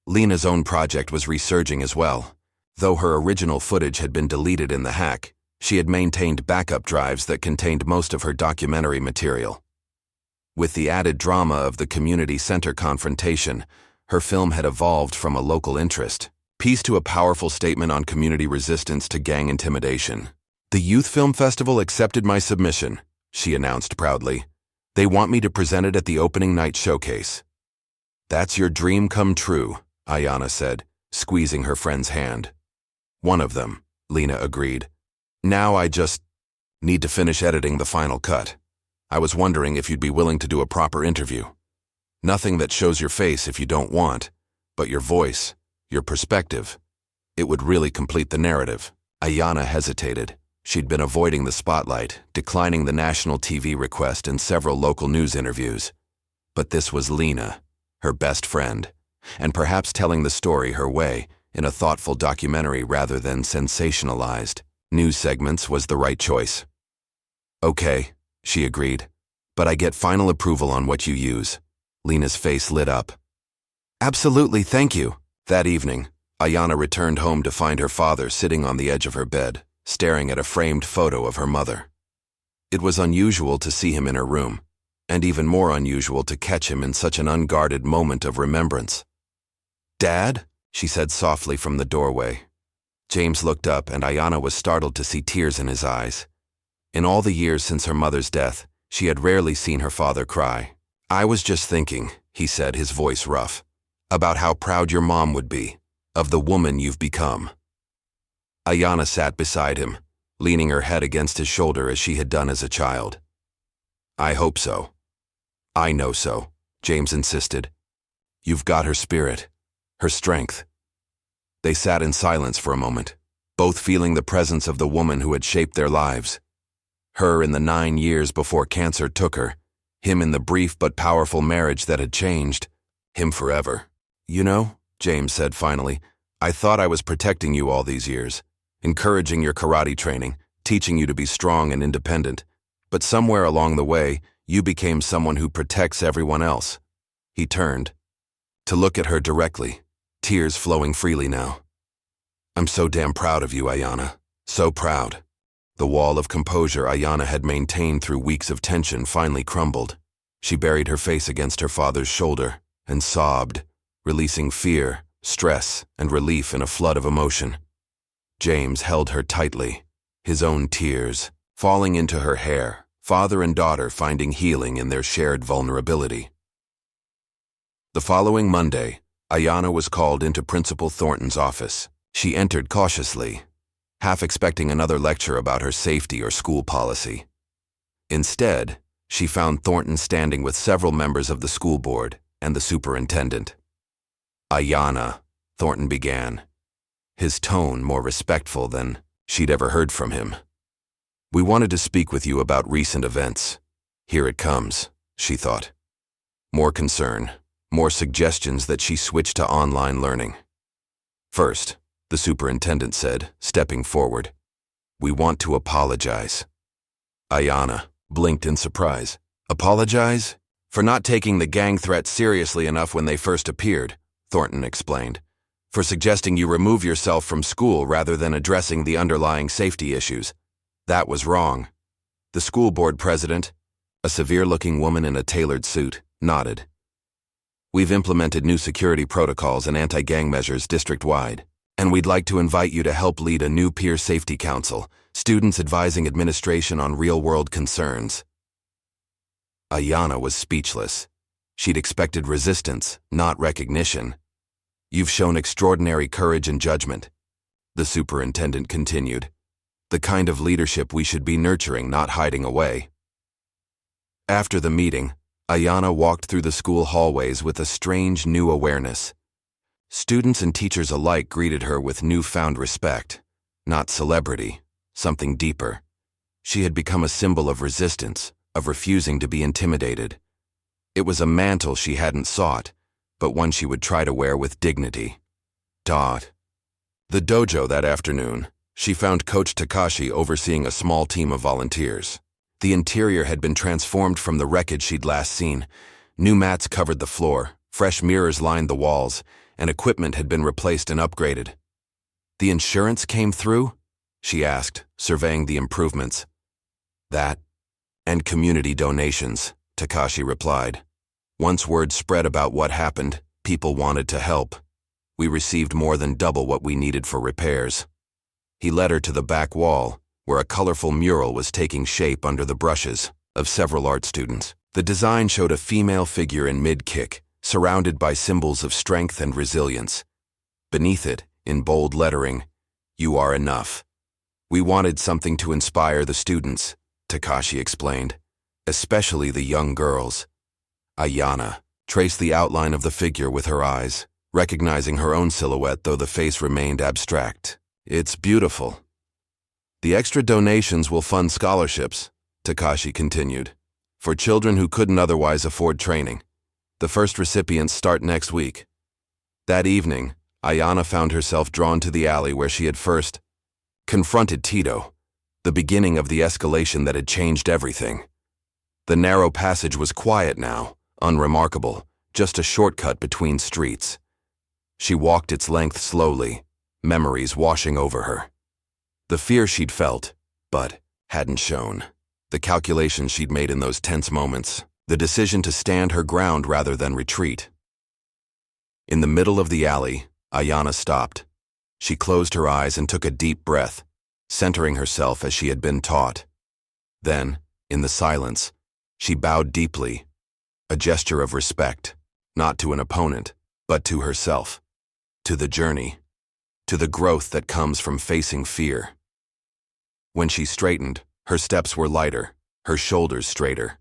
Lena's own project was resurging as well. Though her original footage had been deleted in the hack, she had maintained backup drives that contained most of her documentary material. With the added drama of the community center confrontation, her film had evolved from a local interest piece to a powerful statement on community resistance to gang intimidation. The Youth Film Festival accepted my submission, she announced proudly. They want me to present it at the opening night showcase. That's your dream come true, Ayana said, squeezing her friend's hand. One of them, Lena agreed. Now I just need to finish editing the final cut. I was wondering if you'd be willing to do a proper interview. Nothing that shows your face if you don't want, but your voice, your perspective. It would really complete the narrative. Ayana hesitated. She'd been avoiding the spotlight, declining the national TV request and several local news interviews. But this was Lena, her best friend, and perhaps telling the story her way in a thoughtful documentary rather than sensationalized news segments was the right choice. Okay, she agreed, but I get final approval on what you use. Lena's face lit up. Absolutely, thank you. That evening, Ayana returned home to find her father sitting on the edge of her bed, staring at a framed photo of her mother. It was unusual to see him in her room, and even more unusual to catch him in such an unguarded moment of remembrance. Dad? She said softly from the doorway. James looked up, and Ayana was startled to see tears in his eyes. In all the years since her mother's death, she had rarely seen her father cry. I was just thinking, he said, his voice rough, about how proud your mom would be, of the woman you've become. Ayana sat beside him, leaning her head against his shoulder as she had done as a child. I hope so. I know so, James insisted. You've got her spirit, her strength. They sat in silence for a moment, both feeling the presence of the woman who had shaped their lives. Her in the 9 years before cancer took her, him in the brief but powerful marriage that had changed, him forever. You know, James said finally. "I thought I was protecting you all these years, encouraging your karate training, teaching you to be strong and independent. But somewhere along the way, you became someone who protects everyone else." He turned to look at her directly, tears flowing freely now. "I'm so damn proud of you, Ayana. So proud." The wall of composure Ayana had maintained through weeks of tension finally crumbled. She buried her face against her father's shoulder and sobbed, releasing fear, stress, and relief in a flood of emotion. James held her tightly, his own tears falling into her hair, father and daughter finding healing in their shared vulnerability. The following Monday, Ayana was called into Principal Thornton's office. She entered cautiously, half expecting another lecture about her safety or school policy. Instead, she found Thornton standing with several members of the school board and the superintendent. "Ayana," Thornton began, his tone more respectful than she'd ever heard from him. "We wanted to speak with you about recent events." Here it comes, she thought. More concern, more suggestions that she switch to online learning. "First," the superintendent said, stepping forward, "we want to apologize." Ayana blinked in surprise. "Apologize? For not taking the gang threat seriously enough when they first appeared," Thornton explained. "For suggesting you remove yourself from school rather than addressing the underlying safety issues. That was wrong." The school board president, a severe-looking woman in a tailored suit, nodded. "We've implemented new security protocols and anti-gang measures district-wide, and we'd like to invite you to help lead a new peer safety council, students advising administration on real-world concerns." Ayana was speechless. She'd expected resistance, not recognition. "You've shown extraordinary courage and judgment," the superintendent continued. "The kind of leadership we should be nurturing, not hiding away." After the meeting, Ayana walked through the school hallways with a strange new awareness. Students and teachers alike greeted her with newfound respect, not celebrity, something deeper. She had become a symbol of resistance, of refusing to be intimidated. It was a mantle she hadn't sought, but one she would try to wear with dignity. The dojo that afternoon, she found Coach Takashi overseeing a small team of volunteers. The interior had been transformed from the wreckage she'd last seen. New mats covered the floor, fresh mirrors lined the walls, and equipment had been replaced and upgraded. "The insurance came through?" she asked, surveying the improvements. "That, and community donations," Takashi replied. "Once word spread about what happened, people wanted to help. We received more than double what we needed for repairs." He led her to the back wall, where a colorful mural was taking shape under the brushes of several art students. The design showed a female figure in mid-kick, surrounded by symbols of strength and resilience. Beneath it, in bold lettering, "You are enough." "We wanted something to inspire the students," Takashi explained, "especially the young girls." Ayana traced the outline of the figure with her eyes, recognizing her own silhouette though the face remained abstract. "It's beautiful." "The extra donations will fund scholarships," Takashi continued, "for children who couldn't otherwise afford training. The first recipients start next week." That evening, Ayana found herself drawn to the alley where she had first confronted Tito, the beginning of the escalation that had changed everything. The narrow passage was quiet now, unremarkable, just a shortcut between streets. She walked its length slowly, memories washing over her. The fear she'd felt, but hadn't shown. The calculations she'd made in those tense moments. The decision to stand her ground rather than retreat. In the middle of the alley, Ayana stopped. She closed her eyes and took a deep breath, centering herself as she had been taught. Then, in the silence, she bowed deeply, a gesture of respect, not to an opponent, but to herself, to the journey, to the growth that comes from facing fear. When she straightened, her steps were lighter, her shoulders straighter.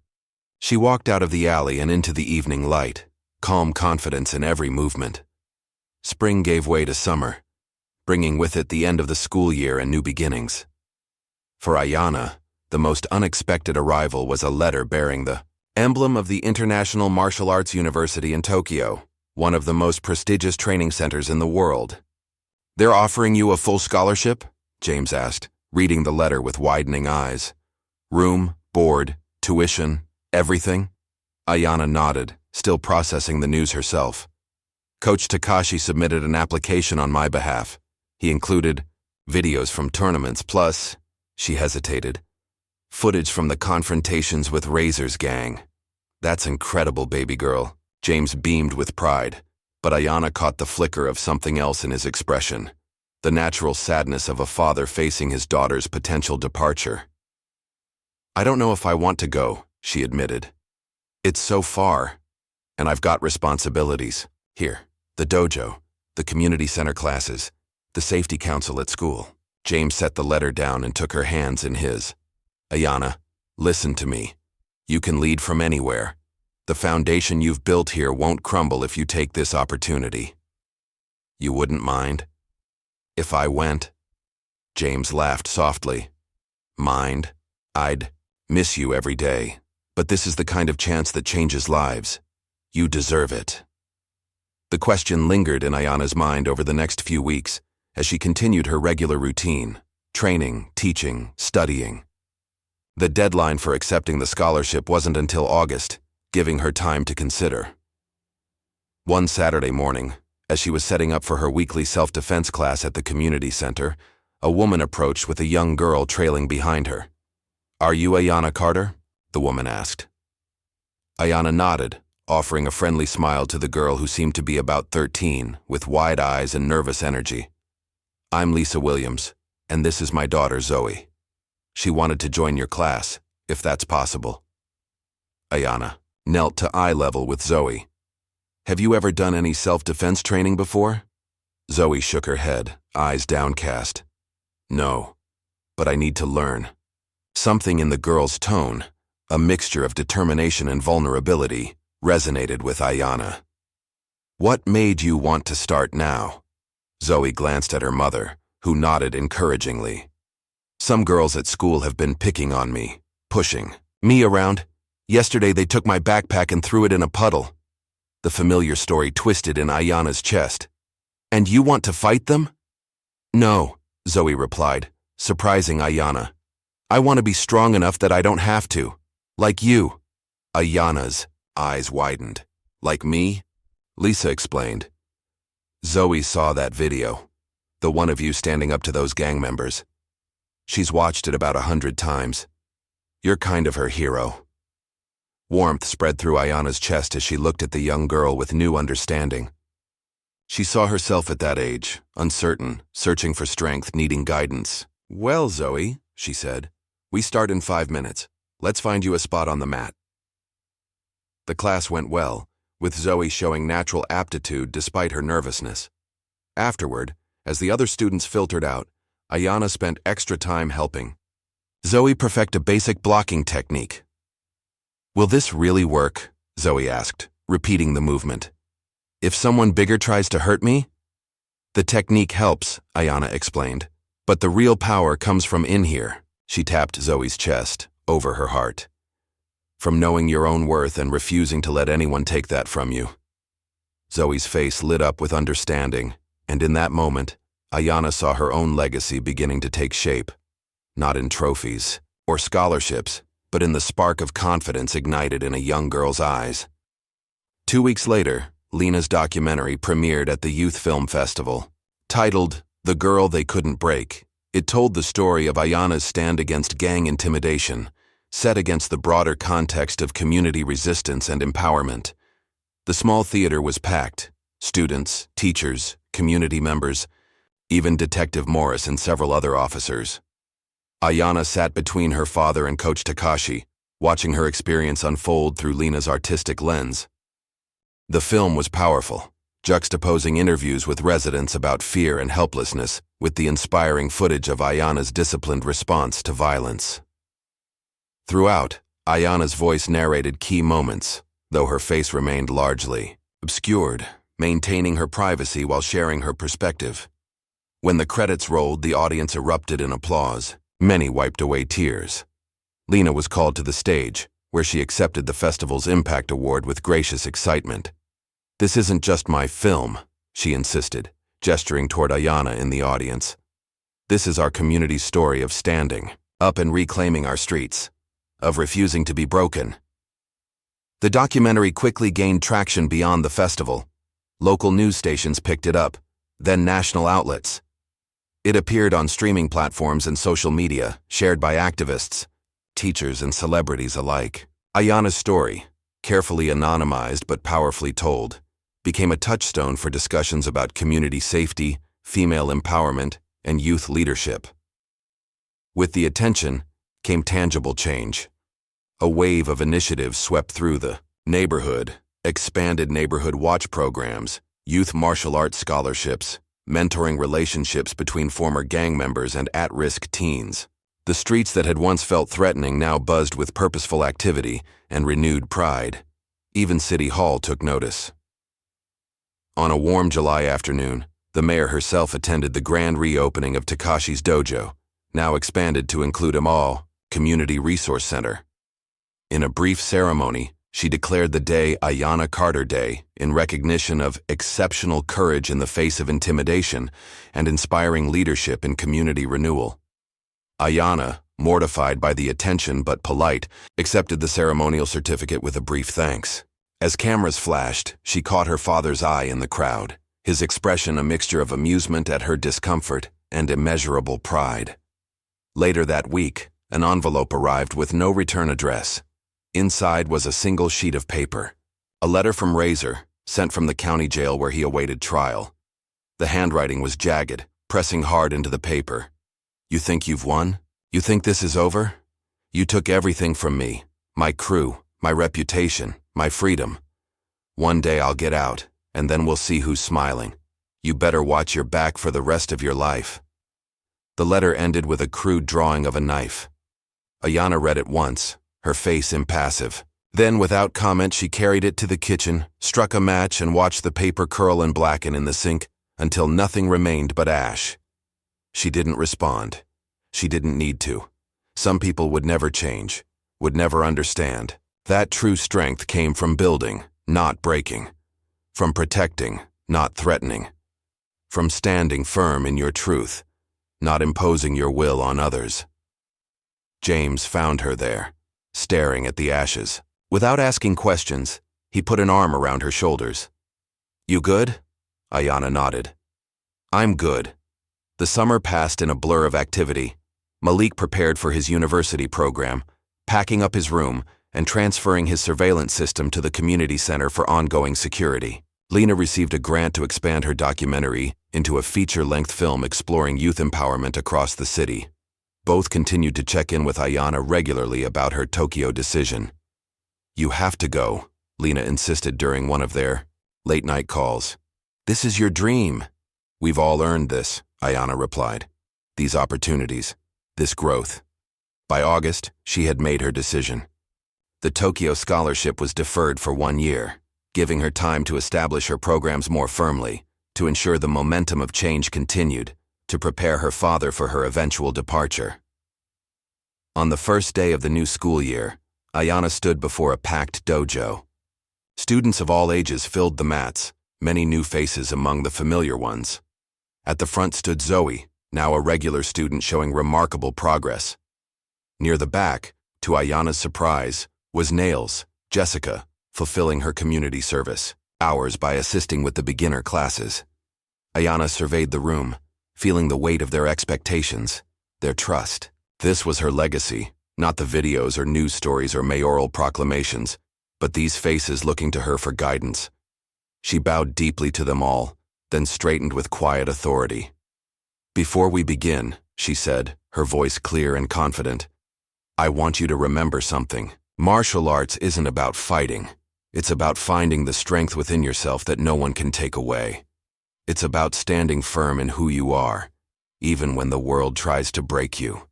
She walked out of the alley and into the evening light, calm confidence in every movement. Spring gave way to summer, bringing with it the end of the school year and new beginnings. For Ayana, the most unexpected arrival was a letter bearing the emblem of the International Martial Arts University in Tokyo, one of the most prestigious training centers in the world. They're offering you a full scholarship? James asked, reading the letter with widening eyes. Room, board, tuition, everything? Ayana nodded, still processing the news herself. Coach Takashi submitted an application on my behalf. He included videos from tournaments plus, she hesitated, footage from the confrontations with Razor's gang. That's incredible, baby girl. James beamed with pride, but Ayana caught the flicker of something else in his expression, the natural sadness of a father facing his daughter's potential departure. I don't know if I want to go, she admitted. It's so far, and I've got responsibilities. Here, the dojo, the community center classes, the safety council at school. James set the letter down and took her hands in his. Ayana, listen to me. You can lead from anywhere. The foundation you've built here won't crumble if you take this opportunity. You wouldn't mind? If I went? James laughed softly. Mind? I'd miss you every day. But this is the kind of chance that changes lives. You deserve it. The question lingered in Ayana's mind over the next few weeks as she continued her regular routine, training, teaching, studying. The deadline for accepting the scholarship wasn't until August, giving her time to consider. One Saturday morning, as she was setting up for her weekly self-defense class at the community center, a woman approached with a young girl trailing behind her. Are you Ayana Carter? The woman asked. Ayana nodded, offering a friendly smile to the girl who seemed to be about 13, with wide eyes and nervous energy. I'm Lisa Williams, and this is my daughter Zoe. She wanted to join your class, if that's possible. Ayana knelt to eye level with Zoe. Have you ever done any self-defense training before? Zoe shook her head, eyes downcast. No, but I need to learn. Something in the girl's tone, a mixture of determination and vulnerability, resonated with Ayana. What made you want to start now? Zoe glanced at her mother, who nodded encouragingly. Some girls at school have been picking on me, pushing me around. Yesterday they took my backpack and threw it in a puddle. The familiar story twisted in Ayana's chest. And you want to fight them? No, Zoe replied, surprising Ayana. I want to be strong enough that I don't have to. Like you. Ayana's eyes widened. Like me? Lisa explained. Zoe saw that video. The one of you standing up to those gang members. She's watched it about 100 times. You're kind of her hero. Warmth spread through Ayana's chest as she looked at the young girl with new understanding. She saw herself at that age, uncertain, searching for strength, needing guidance. Well, Zoe, she said, we start in 5 minutes. Let's find you a spot on the mat. The class went well, with Zoe showing natural aptitude despite her nervousness. Afterward, as the other students filtered out, Ayana spent extra time helping. Zoe perfected a basic blocking technique. Will this really work? Zoe asked, repeating the movement. If someone bigger tries to hurt me? The technique helps, Ayana explained, but the real power comes from in here. She tapped Zoe's chest, over her heart. From knowing your own worth and refusing to let anyone take that from you. Zoe's face lit up with understanding, and in that moment, Ayana saw her own legacy beginning to take shape. Not in trophies or scholarships, but in the spark of confidence ignited in a young girl's eyes. 2 weeks later, Lena's documentary premiered at the Youth Film Festival. Titled, The Girl They Couldn't Break, it told the story of Ayana's stand against gang intimidation, set against the broader context of community resistance and empowerment. The small theater was packed. Students, teachers, community members, even Detective Morris and several other officers. Ayana sat between her father and Coach Takashi, watching her experience unfold through Lena's artistic lens. The film was powerful, juxtaposing interviews with residents about fear and helplessness with the inspiring footage of Ayana's disciplined response to violence. Throughout, Ayana's voice narrated key moments, though her face remained largely obscured, maintaining her privacy while sharing her perspective. When the credits rolled, the audience erupted in applause. Many wiped away tears. Lena was called to the stage, where she accepted the festival's Impact Award with gracious excitement. "This isn't just my film," she insisted, gesturing toward Ayana in the audience. "This is our community's story of standing up and reclaiming our streets, of refusing to be broken." The documentary quickly gained traction beyond the festival. Local news stations picked it up, then national outlets. It appeared on streaming platforms and social media, shared by activists, teachers, and celebrities alike. Ayana's story, carefully anonymized but powerfully told, became a touchstone for discussions about community safety, female empowerment, and youth leadership. With the attention came tangible change. A wave of initiatives swept through the neighborhood, expanded neighborhood watch programs, youth martial arts scholarships, mentoring relationships between former gang members and at-risk teens. The streets that had once felt threatening now buzzed with purposeful activity and renewed pride. Even City Hall took notice. On a warm July afternoon, the mayor herself attended the grand reopening of Takashi's dojo, now expanded to include a mall, community resource center. In a brief ceremony, she declared the day Ayana Carter Day in recognition of exceptional courage in the face of intimidation and inspiring leadership in community renewal. Ayana, mortified by the attention but polite, accepted the ceremonial certificate with a brief thanks. As cameras flashed, she caught her father's eye in the crowd, his expression a mixture of amusement at her discomfort and immeasurable pride. Later that week, an envelope arrived with no return address. Inside was a single sheet of paper, a letter from Razor, sent from the county jail where he awaited trial. The handwriting was jagged, pressing hard into the paper. "You think you've won? You think this is over? You took everything from me, my crew, my reputation, my freedom. One day I'll get out, and then we'll see who's smiling. You better watch your back for the rest of your life." The letter ended with a crude drawing of a knife. Ayana read it once, her face impassive. Then, without comment, she carried it to the kitchen, struck a match, and watched the paper curl and blacken in the sink until nothing remained but ash. She didn't respond. She didn't need to. Some people would never change, would never understand. That true strength came from building, not breaking. From protecting, not threatening. From standing firm in your truth, not imposing your will on others. James found her there, staring at the ashes. Without asking questions, he put an arm around her shoulders. "You good?" Ayana nodded. "I'm good." The summer passed in a blur of activity. Malik prepared for his university program, packing up his room and transferring his surveillance system to the community center for ongoing security. Lena received a grant to expand her documentary into a feature-length film exploring youth empowerment across the city. Both continued to check in with Ayana regularly about her Tokyo decision. "You have to go," Lena insisted during one of their late-night calls. "This is your dream." "We've all earned this," Ayana replied. "These opportunities, this growth." By August, she had made her decision. The Tokyo scholarship was deferred for 1 year, giving her time to establish her programs more firmly, to ensure the momentum of change continued, to prepare her father for her eventual departure. On the first day of the new school year, Ayana stood before a packed dojo. Students of all ages filled the mats, many new faces among the familiar ones. At the front stood Zoe, now a regular student showing remarkable progress. Near the back, to Ayana's surprise, was Nails, Jessica, fulfilling her community service, hours by assisting with the beginner classes. Ayana surveyed the room, feeling the weight of their expectations, their trust. This was her legacy, not the videos or news stories or mayoral proclamations, but these faces looking to her for guidance. She bowed deeply to them all, then straightened with quiet authority. "Before we begin," she said, her voice clear and confident, "I want you to remember something. Martial arts isn't about fighting. It's about finding the strength within yourself that no one can take away. It's about standing firm in who you are, even when the world tries to break you."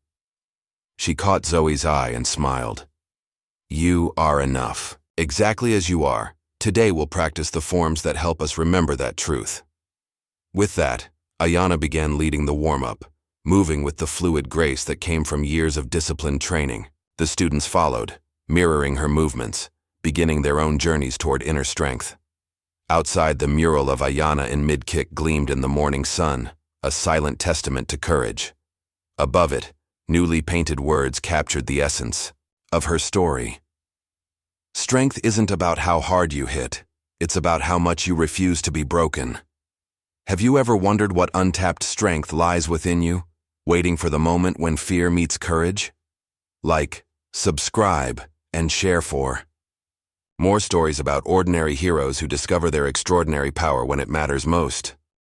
She caught Zoe's eye and smiled. "You are enough, exactly as you are. Today we'll practice the forms that help us remember that truth." With that, Ayana began leading the warm-up, moving with the fluid grace that came from years of disciplined training. The students followed, mirroring her movements, beginning their own journeys toward inner strength. Outside, the mural of Ayana in mid-kick gleamed in the morning sun, a silent testament to courage. Above it, newly painted words captured the essence of her story. Strength isn't about how hard you hit, it's about how much you refuse to be broken. Have you ever wondered what untapped strength lies within you, waiting for the moment when fear meets courage? Like, subscribe, and share for more stories about ordinary heroes who discover their extraordinary power when it matters most.